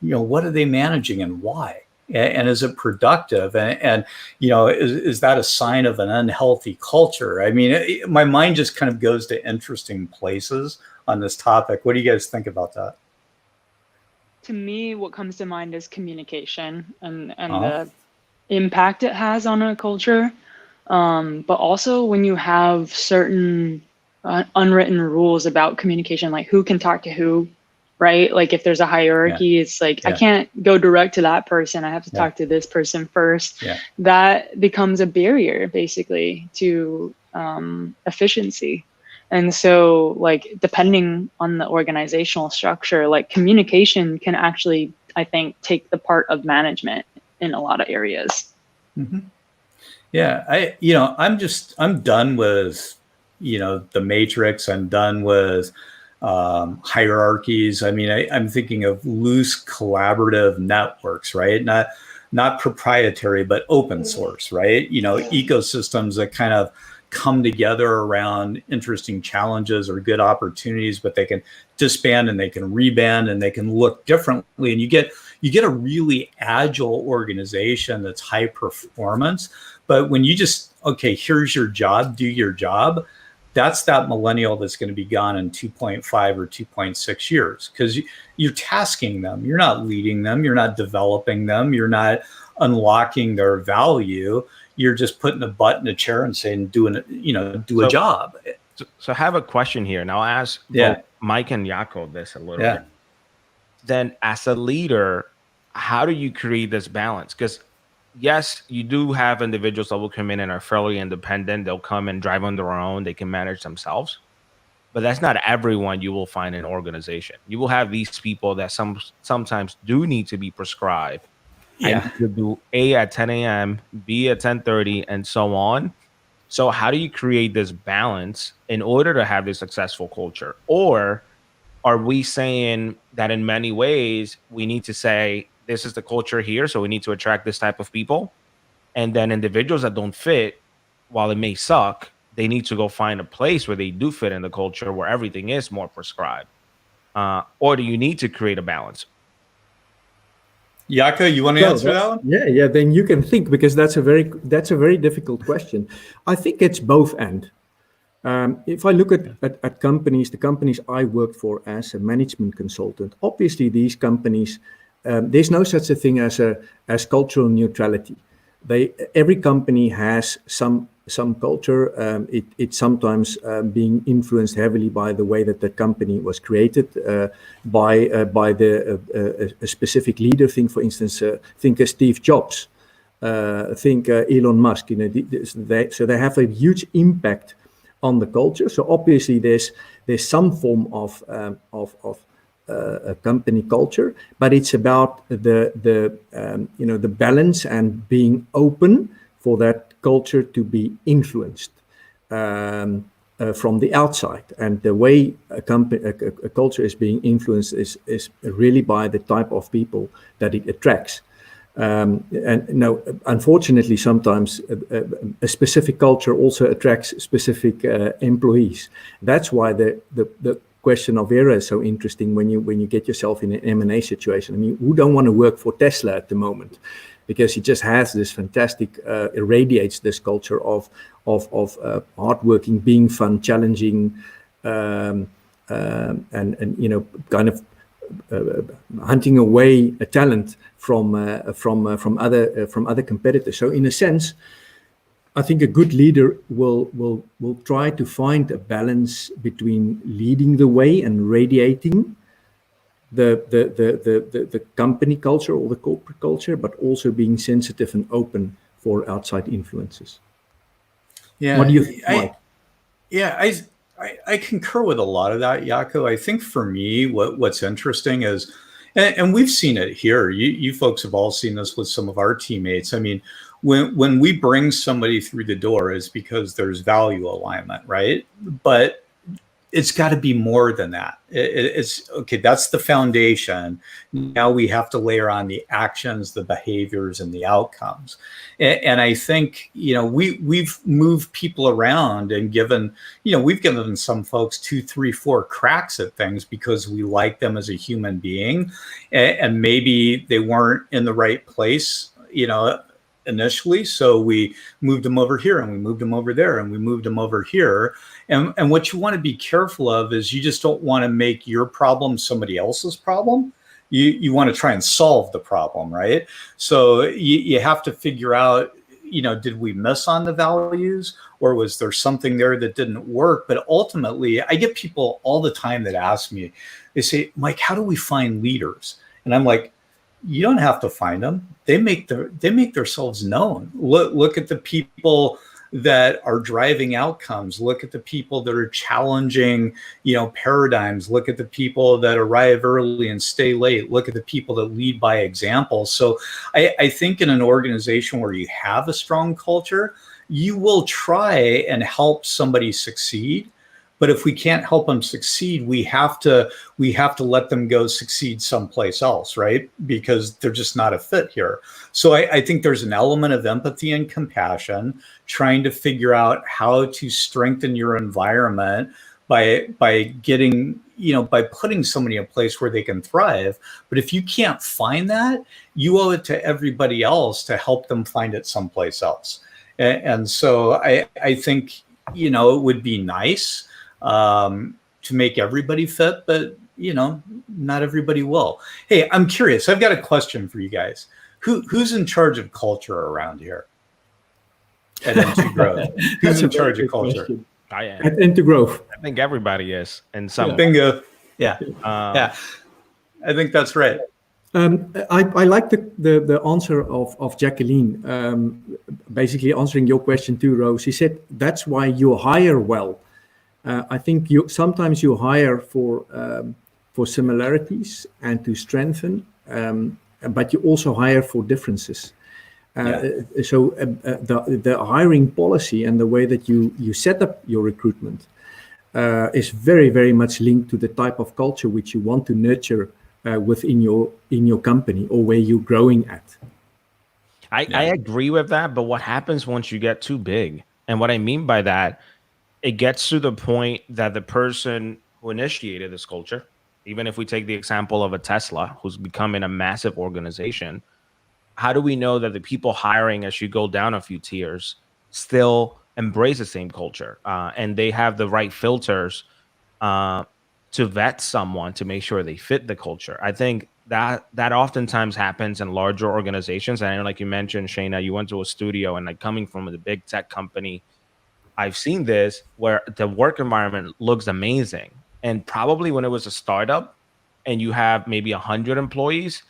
Speaker 1: what are they managing and why? And is it productive? And is that a sign of an unhealthy culture? I mean, my mind just kind of goes to interesting places on this topic. What do you guys think about that?
Speaker 2: To me, what comes to mind is communication and the impact it has on a culture. But also when you have certain unwritten rules about communication, like who can talk to who, right? Like if there's a hierarchy, it's like, I can't go direct to that person. I have to talk to this person first. That becomes a barrier basically to efficiency. And so like, depending on the organizational structure, like communication can actually, I think, take the part of management in a lot of areas.
Speaker 1: Yeah. I'm done with, the matrix. I'm done with hierarchies. I mean, I'm thinking of loose collaborative networks, right? not proprietary, but open source, right? Ecosystems that kind of come together around interesting challenges or good opportunities, but they can disband and they can reband and they can look differently. And you get a really agile organization that's high performance. But when you just, okay, here's your job, do your job, that's that millennial that's going to be gone in 2.5 or 2.6 years, because you're tasking them. You're not leading them. You're not developing them. You're not unlocking their value. You're just putting a butt in a chair and saying, do a job.
Speaker 3: So I have a question here. And I'll ask both Mike and Jaco this a little bit. Then as a leader, how do you create this balance? Because yes, you do have individuals that will come in and are fairly independent. They'll come and drive on their own. They can manage themselves. But that's not everyone you will find in an organization. You will have these people that sometimes do need to be prescribed. I need to do A at 10 a.m., B at 10:30, and so on. So how do you create this balance in order to have this successful culture? Or are we saying that in many ways we need to say, this is the culture here, so we need to attract this type of people, and then individuals that don't fit, while it may suck, they need to go find a place where they do fit in the culture, where everything is more prescribed? Or do you need to create a balance?
Speaker 1: Jaco, you want to answer that one?
Speaker 4: Yeah. Then you can think, because that's a very difficult question. I think it's both and. If I look at companies, the companies I worked for as a management consultant, obviously these companies, there's no such a thing as cultural neutrality. Every company has some culture. It's sometimes being influenced heavily by the way that the company was created, by a specific leader. Think, for instance, think of Steve Jobs, think Elon Musk. So they have a huge impact on the culture. So obviously there's some form of a company culture, but it's about the balance and being open for that culture to be influenced from the outside. And the way a culture is being influenced is really by the type of people that it attracts. Unfortunately, sometimes a specific culture also attracts specific employees. That's why the question of era is so interesting when you get yourself in an M&A situation. I mean, who don't want to work for Tesla at the moment? Because it just has this fantastic, irradiates this culture of hardworking, being fun, challenging, and kind of hunting away a talent from other competitors. So in a sense, I think a good leader will try to find a balance between leading the way and radiating the company culture or the corporate culture, but also being sensitive and open for outside influences.
Speaker 1: Yeah.
Speaker 4: What do you think, Mike?
Speaker 1: I concur with a lot of that, Jaco. I think for me, what's interesting is, and we've seen it here, you folks have all seen this with some of our teammates. I mean, when we bring somebody through the door, is because there's value alignment, right? But it's got to be more than that. It's okay. That's the foundation. Now we have to layer on the actions, the behaviors, and the outcomes. And I think, we've moved people around and we've given some folks 2, 3, 4 cracks at things because we like them as a human being, and maybe they weren't in the right place, initially. So we moved them over here, and we moved them over there, and we moved them over here. And what you want to be careful of is you just don't want to make your problem somebody else's problem. You want to try and solve the problem, right? So you have to figure out, did we miss on the values, or was there something there that didn't work? But ultimately, I get people all the time that ask me, they say, Mike, how do we find leaders? And I'm like, you don't have to find them. They make themselves known. Look at the people that are driving outcomes. Look at the people that are challenging, paradigms. Look at the people that arrive early and stay late. Look at the people that lead by example. So I think in an organization where you have a strong culture, you will try and help somebody succeed. But if we can't help them succeed, we have to let them go succeed someplace else, right? Because they're just not a fit here. So I think there's an element of empathy and compassion, trying to figure out how to strengthen your environment by getting, by putting somebody in a place where they can thrive. But if you can't find that, you owe it to everybody else to help them find it someplace else. And so I think, it would be nice to make everybody fit, but not everybody will. Hey, I'm curious. I've got a question for you guys. Who's in charge of culture around here at Into Growth? Who's in charge of culture?
Speaker 4: Question.
Speaker 3: I am.
Speaker 4: At Into Growth.
Speaker 3: I think everybody is in some.
Speaker 1: Bingo. Yeah. Yeah. I think that's right.
Speaker 4: I like the answer of Jacqueline, basically answering your question too, Rose. She said that's why you hire well. I think sometimes you hire for similarities and to strengthen, but you also hire for differences. So the hiring policy and the way that you set up your recruitment is very, very much linked to the type of culture which you want to nurture within your company or where you're growing at.
Speaker 3: I agree with that, but what happens once you get too big? And what I mean by that, it gets to the point that the person who initiated this culture, even if we take the example of a Tesla who's becoming a massive organization, how do we know that the people hiring as you go down a few tiers still embrace the same culture and they have the right filters to vet someone to make sure they fit the culture? I think that oftentimes happens in larger organizations. And like you mentioned, Shayna, you went to a studio, and like coming from a big tech company, I've seen this where the work environment looks amazing. And probably when it was a startup and you have maybe 100 employees,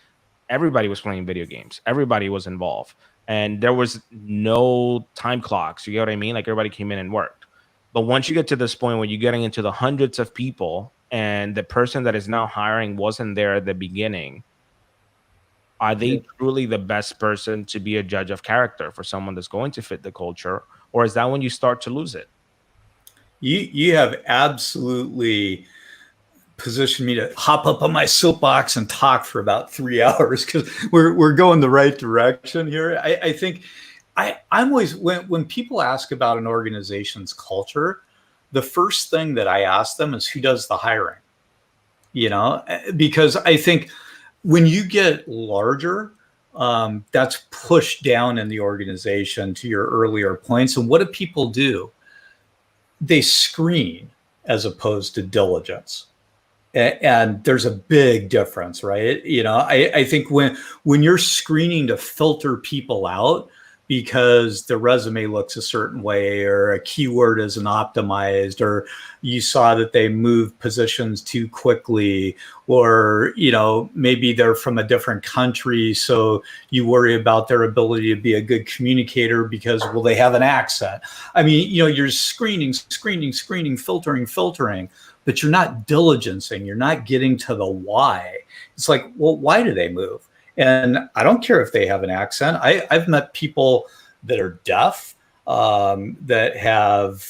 Speaker 3: everybody was playing video games. Everybody was involved. And there was no time clocks. You get what I mean? Like everybody came in and worked. But once you get to this point where you're getting into the hundreds of people and the person that is now hiring wasn't there at the beginning, are they truly the best person to be a judge of character for someone that's going to fit the culture? Or is that when you start to lose it?
Speaker 1: You have absolutely positioned me to hop up on my soapbox and talk for about 3 hours, because we're going the right direction here. I think I'm always, when people ask about an organization's culture, the first thing that I ask them is who does the hiring, because I think when you get larger, that's pushed down in the organization, to your earlier points. And what do people do? They screen as opposed to diligence. And there's a big difference, right? I think when you're screening to filter people out because the resume looks a certain way, or a keyword isn't optimized, or you saw that they moved positions too quickly, or maybe they're from a different country, so you worry about their ability to be a good communicator because, well, they have an accent. I mean, you're screening, filtering, but you're not diligencing. You're not getting to the why. It's like, well, why do they move? And I don't care if they have an accent. I've met people that are deaf, that have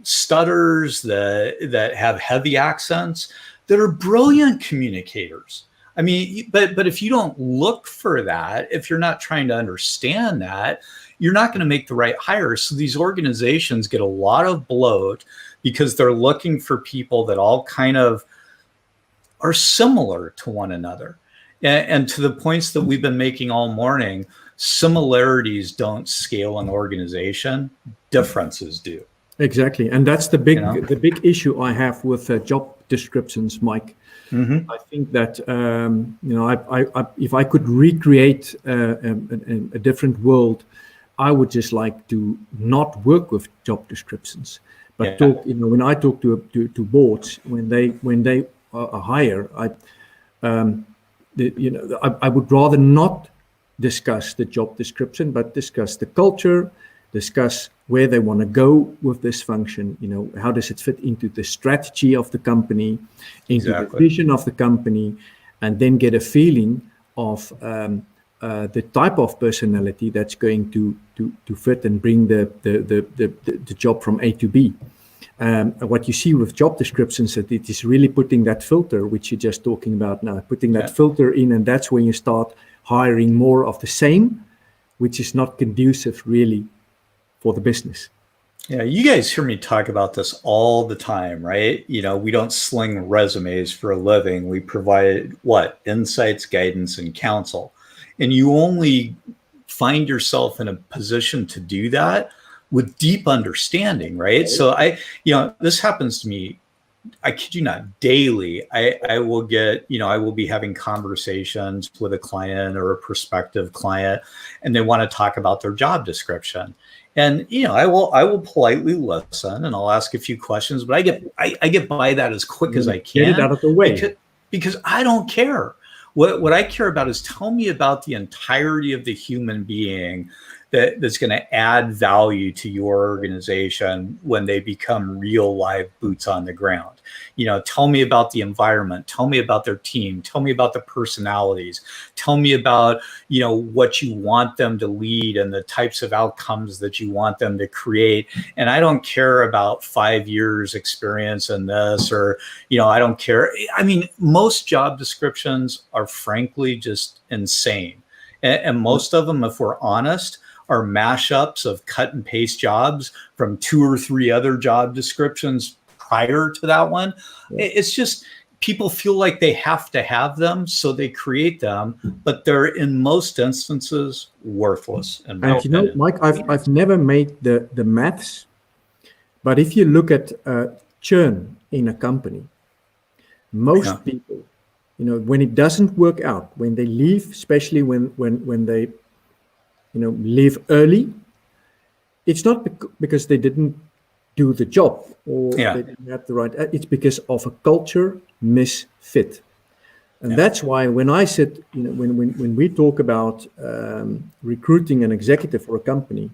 Speaker 1: stutters, that have heavy accents, that are brilliant communicators. I mean, but if you don't look for that, if you're not trying to understand that, you're not going to make the right hires. So these organizations get a lot of bloat because they're looking for people that all kind of are similar to one another. And to the points that we've been making all morning, similarities don't scale an organization, differences do.
Speaker 4: Exactly, and that's the big issue I have with job descriptions, Mike. Mm-hmm. I think that if I could recreate a different world, I would just like to not work with job descriptions, but when I talk to boards, when they hire, I would rather not discuss the job description, but discuss the culture, discuss where they want to go with this function. How does it fit into the strategy of the company, into the vision of the company, and then get a feeling of the type of personality that's going to fit and bring the job from A to B. What you see with job descriptions, that it is really putting that filter, which you're just talking about now, putting that filter in, and that's when you start hiring more of the same, which is not conducive really for the business.
Speaker 1: Yeah, you guys hear me talk about this all the time, right? You know, we don't sling resumes for a living. We provide what? Insights, guidance, and counsel. And you only find yourself in a position to do that with deep understanding, right? So this happens to me, I kid you not, daily. I will get, I will be having conversations with a client or a prospective client, and they want to talk about their job description. And I will politely listen, and I'll ask a few questions, but I get by that as quick as I can.
Speaker 4: Get it out of the way.
Speaker 1: Because I don't care. What I care about is tell me about the entirety of the human being that's going to add value to your organization when they become real live boots on the ground. Tell me about the environment. Tell me about their team. Tell me about the personalities. Tell me about, what you want them to lead and the types of outcomes that you want them to create. And I don't care about 5 years experience in this, or, I don't care. I mean, most job descriptions are frankly just insane. And most of them, if we're honest, are mashups of cut and paste jobs from 2 or 3 other job descriptions prior to that one. It's just people feel like they have to have them, so they create them, but they're in most instances worthless. And
Speaker 4: Mike, I've never made the maths, but if you look at churn in a company, most people, when it doesn't work out, when they leave, especially when they leave early, it's not because they didn't do the job or they didn't have the right, it's because of a culture misfit. And that's why when I said, when we talk about recruiting an executive for a company,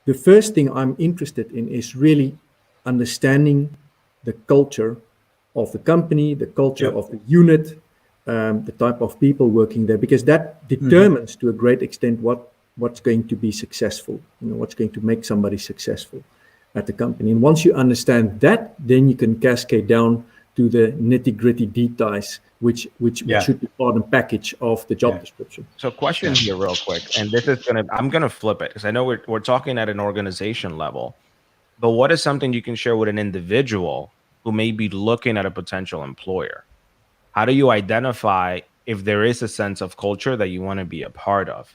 Speaker 4: the first thing I'm interested in is really understanding the culture of the company, the culture of the unit, the type of people working there, because that determines to a great extent what's going to be successful, what's going to make somebody successful at the company. And once you understand that, then you can cascade down to the nitty-gritty details, which should be part and package of the job description.
Speaker 3: So question here real quick, and this is I'm gonna flip it, because I know we're talking at an organization level, but what is something you can share with an individual who may be looking at a potential employer? How do you identify if there is a sense of culture that you want to be a part of?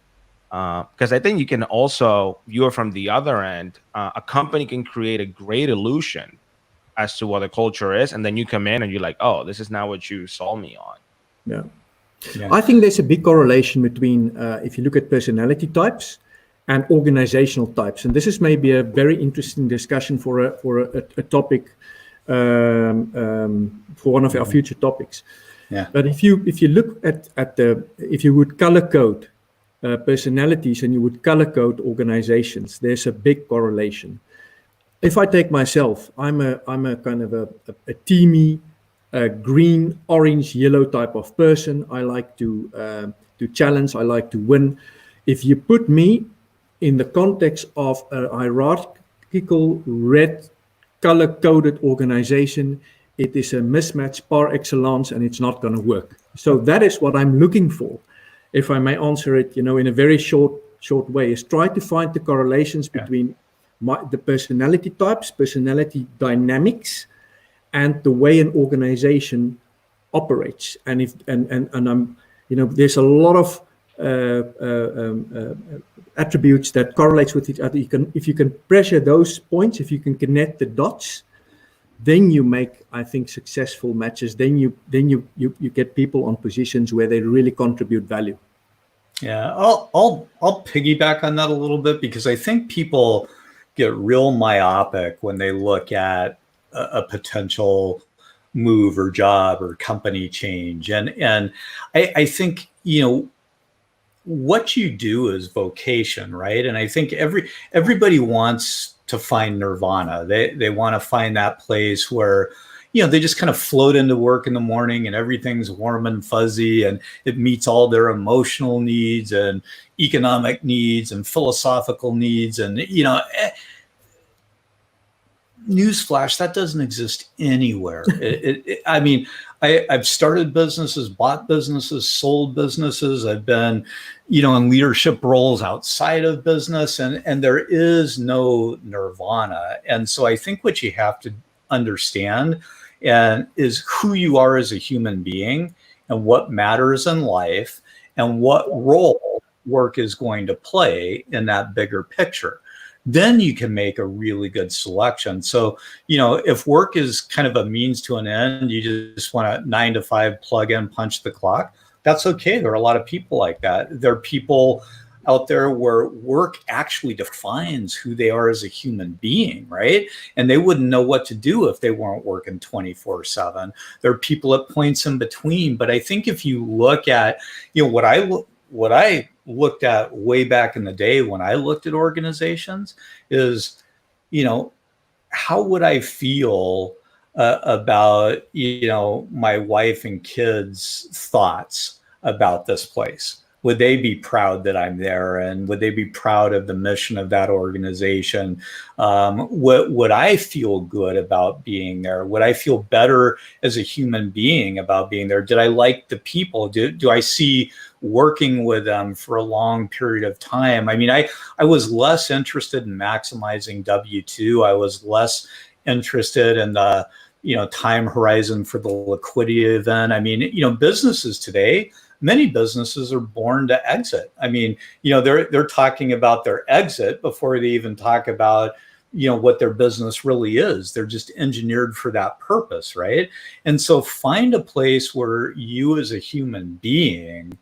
Speaker 3: Because I think you can also view it from the other end. A company can create a great illusion as to what the culture is, and then you come in and you're like, oh, this is not what you sold me on.
Speaker 4: Yeah. I think there's a big correlation between, if you look at personality types and organizational types. And this is maybe a very interesting discussion for a topic, for one of our future topics.
Speaker 1: Yeah.
Speaker 4: But if you look at if you would color code personalities and you would color code organizations, there's a big correlation. If I take myself, I'm a kind of a teamy, green, orange, yellow type of person. I like to challenge. I like to win. If you put me in the context of a hierarchical, red, color-coded organization, it is a mismatch par excellence, and it's not going to work. So that is what I'm looking for. If I may answer it, in a very short way, is try to find the correlations between the personality types, personality dynamics, and the way an organization operates. And I'm, there's a lot of attributes that correlates with each other. If you can pressure those points, if you can connect the dots, then you make, I think, successful matches. Then you get people on positions where they really contribute value.
Speaker 1: Yeah, I'll piggyback on that a little bit, because I think people get real myopic when they look at a potential move or job or company change. And I think, what you do is vocation, right? And I think everybody wants to find nirvana. They want to find that place where, they just kind of float into work in the morning and everything's warm and fuzzy and it meets all their emotional needs and economic needs and philosophical needs. And, newsflash, that doesn't exist anywhere. I mean, I've started businesses, bought businesses, sold businesses. I've been, in leadership roles outside of business, and there is no nirvana. And so I think what you have to understand is who you are as a human being and what matters in life and what role work is going to play in that bigger picture. Then you can make a really good selection. So, if work is kind of a means to an end, you just want a 9 to 5 plug in, punch the clock, that's okay. There are a lot of people like that. There are people out there where work actually defines who they are as a human being, right? And they wouldn't know what to do if they weren't working 24/7. There are people at points in between. But I think if you look at, what I looked at way back in the day when I looked at organizations is, how would I feel about, my wife and kids' thoughts about this place? Would they be proud that I'm there? And would they be proud of the mission of that organization? Would I feel good about being there? Would I feel better as a human being about being there? Did I like the people? Do I see working with them for a long period of time? I mean, I was less interested in maximizing W-2. I was less interested in the, time horizon for the liquidity event. I mean, businesses today, many businesses are born to exit. I mean, they're talking about their exit before they even talk about, what their business really is. They're just engineered for that purpose, right? And so find a place where you as a human being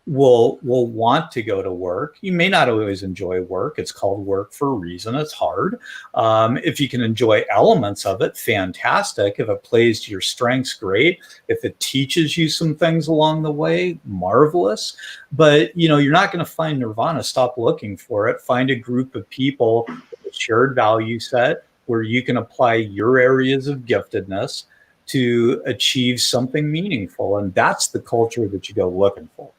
Speaker 1: will want to go to work. You may not always enjoy work. It's called work for a reason. It's hard. If you can enjoy elements of it, fantastic. If it plays to your strengths, great. If it teaches you some things along the way, marvelous. But you're not going to find nirvana. Stop looking for it. Find a group of people with a shared value set where you can apply your areas of giftedness to achieve something meaningful. And that's the culture that you go looking for.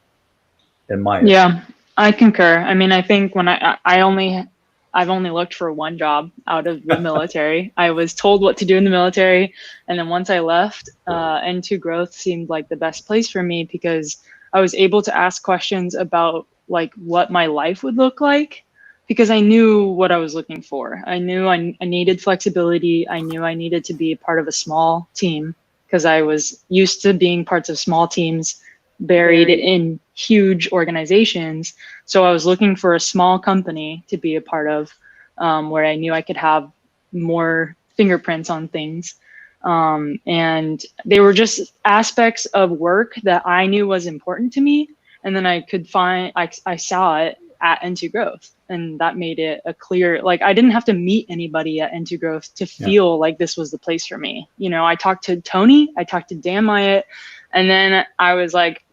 Speaker 2: Yeah, I concur. I mean, I think when I've only looked for one job out of the military. I was told what to do in the military. And then once I left, N2 Growth seemed like the best place for me because I was able to ask questions about like what my life would look like because I knew what I was looking for. I knew I needed flexibility. I knew I needed to be a part of a small team because I was used to being parts of small teams buried in huge organizations. So I was looking for a small company to be a part of where I knew I could have more fingerprints on things. And they were just aspects of work that I knew was important to me. And then I saw it at N2 Growth. And that made it a clear, like I didn't have to meet anybody at N2 Growth to feel like this was the place for me. I talked to Tony, I talked to Dan Myatt, and then I was like,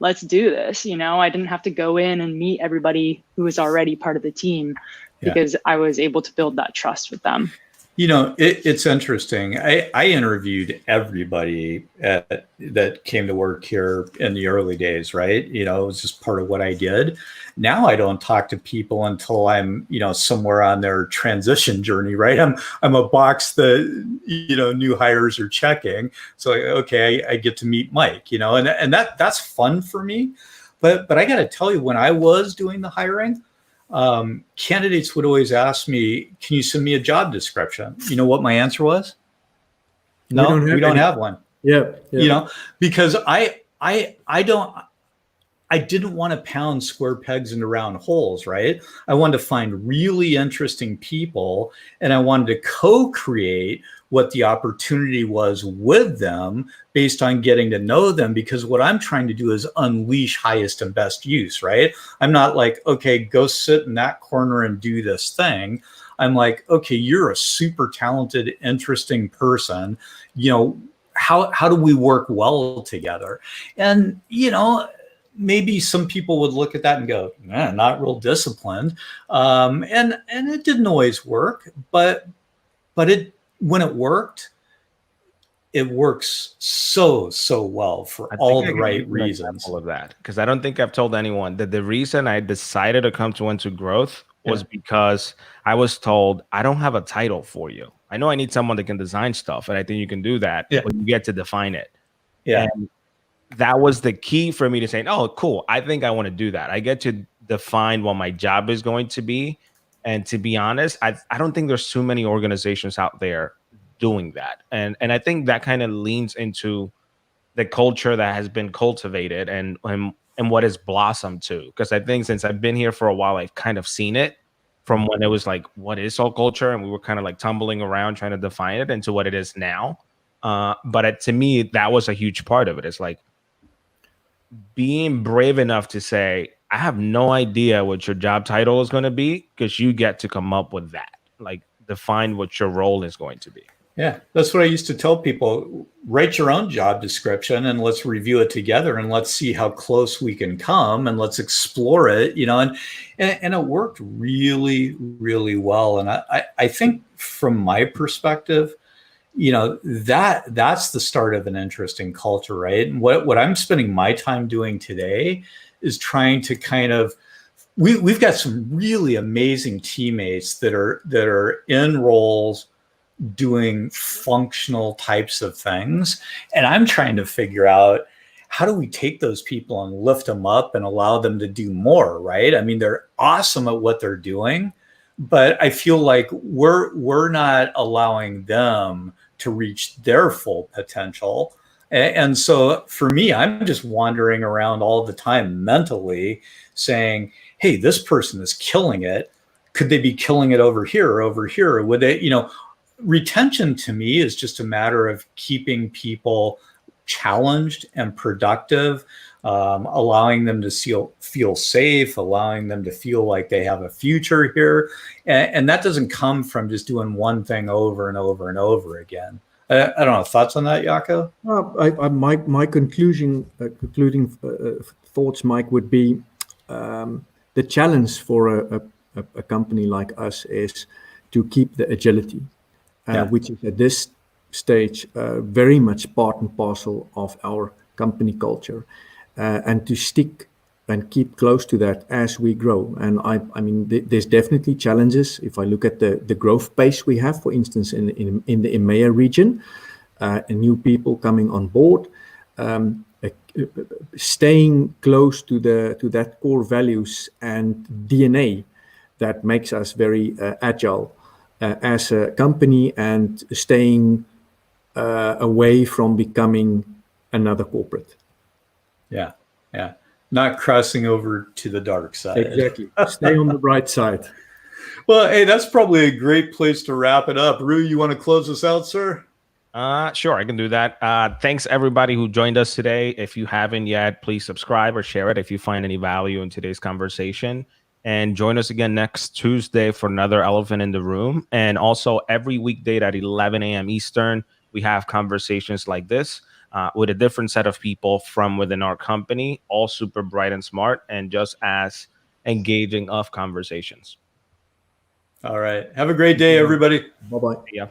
Speaker 2: let's do this. I didn't have to go in and meet everybody who was already part of the team because I was able to build that trust with them.
Speaker 1: It's interesting. I interviewed everybody that came to work here in the early days, right? It was just part of what I did. Now I don't talk to people until I'm, somewhere on their transition journey, right? I'm a box that, new hires are checking. So, okay, I get to meet Mike, and that's fun for me. But I got to tell you, when I was doing the hiring, candidates would always ask me, can you send me a job description? You know what my answer was? No, we don't have one.
Speaker 4: Yeah.
Speaker 1: Because I didn't want to pound square pegs into round holes, right? I wanted to find really interesting people and I wanted to co-create what the opportunity was with them based on getting to know them, because what I'm trying to do is unleash highest and best use, right? I'm not like, okay, go sit in that corner and do this thing. I'm like, okay, you're a super talented, interesting person. How do we work well together? And, maybe some people would look at that and go, not real disciplined. And it didn't always work, but when it worked, it works so well for all the right reasons.
Speaker 3: All of that, because I don't think I've told anyone that the reason I decided to come to N2 Growth was because I was told, I don't have a title for you. I know I need someone that can design stuff, and I think you can do that, but you get to define it.
Speaker 1: Yeah.
Speaker 3: And that was the key for me to say, oh, cool, I think I want to do that. I get to define what my job is going to be. And to be honest, I don't think there's too many organizations out there doing that. And I think that kind of leans into the culture that has been cultivated and what has blossomed too. Because I think since I've been here for a while, I've kind of seen it from when it was like, what is soul culture? And we were kind of like tumbling around trying to define it into what it is now. But to me, that was a huge part of it. It's like being brave enough to say, I have no idea what your job title is going to be, because you get to come up with that. Like, define what your role is going to be.
Speaker 1: Yeah, that's what I used to tell people. Write your own job description and let's review it together and let's see how close we can come and let's explore it, and it worked really, really well. And I think from my perspective, that's the start of an interesting culture, right? And what I'm spending my time doing today is trying to kind of, we've got some really amazing teammates that are in roles doing functional types of things. And I'm trying to figure out, how do we take those people and lift them up and allow them to do more, right? I mean, they're awesome at what they're doing, but I feel like we're not allowing them to reach their full potential. And so for me, I'm just wandering around all the time mentally saying, hey, this person is killing it. Could they be killing it over here or over here? Would they, retention to me is just a matter of keeping people challenged and productive, allowing them to feel safe, allowing them to feel like they have a future here. And that doesn't come from just doing one thing over and over and over again. I don't know. Thoughts on that, Jaco?
Speaker 4: My concluding thoughts, Mike, would be the challenge for a company like us is to keep the agility, which is at this stage very much part and parcel of our company culture, and to stick and keep close to that as we grow. And I mean, there's definitely challenges. If I look at the growth pace we have, for instance, in the EMEA region, and new people coming on board, staying close to that core values and DNA that makes us very agile as a company, and staying away from becoming another corporate.
Speaker 1: Yeah. Not crossing over to the dark side.
Speaker 4: Exactly. Stay on the bright side.
Speaker 1: Well, hey, that's probably a great place to wrap it up. Rue, you want to close us out, sir?
Speaker 3: Sure, I can do that. Thanks everybody who joined us today. If you haven't yet, please subscribe or share it if you find any value in today's conversation. And join us again next Tuesday for another Elephant in the Room. And also every weekday at 11 a.m. Eastern, we have conversations like this with a different set of people from within our company, all super bright and smart, and just as engaging of conversations.
Speaker 1: All right. Have a great day, everybody.
Speaker 4: Bye-bye.
Speaker 3: Yeah.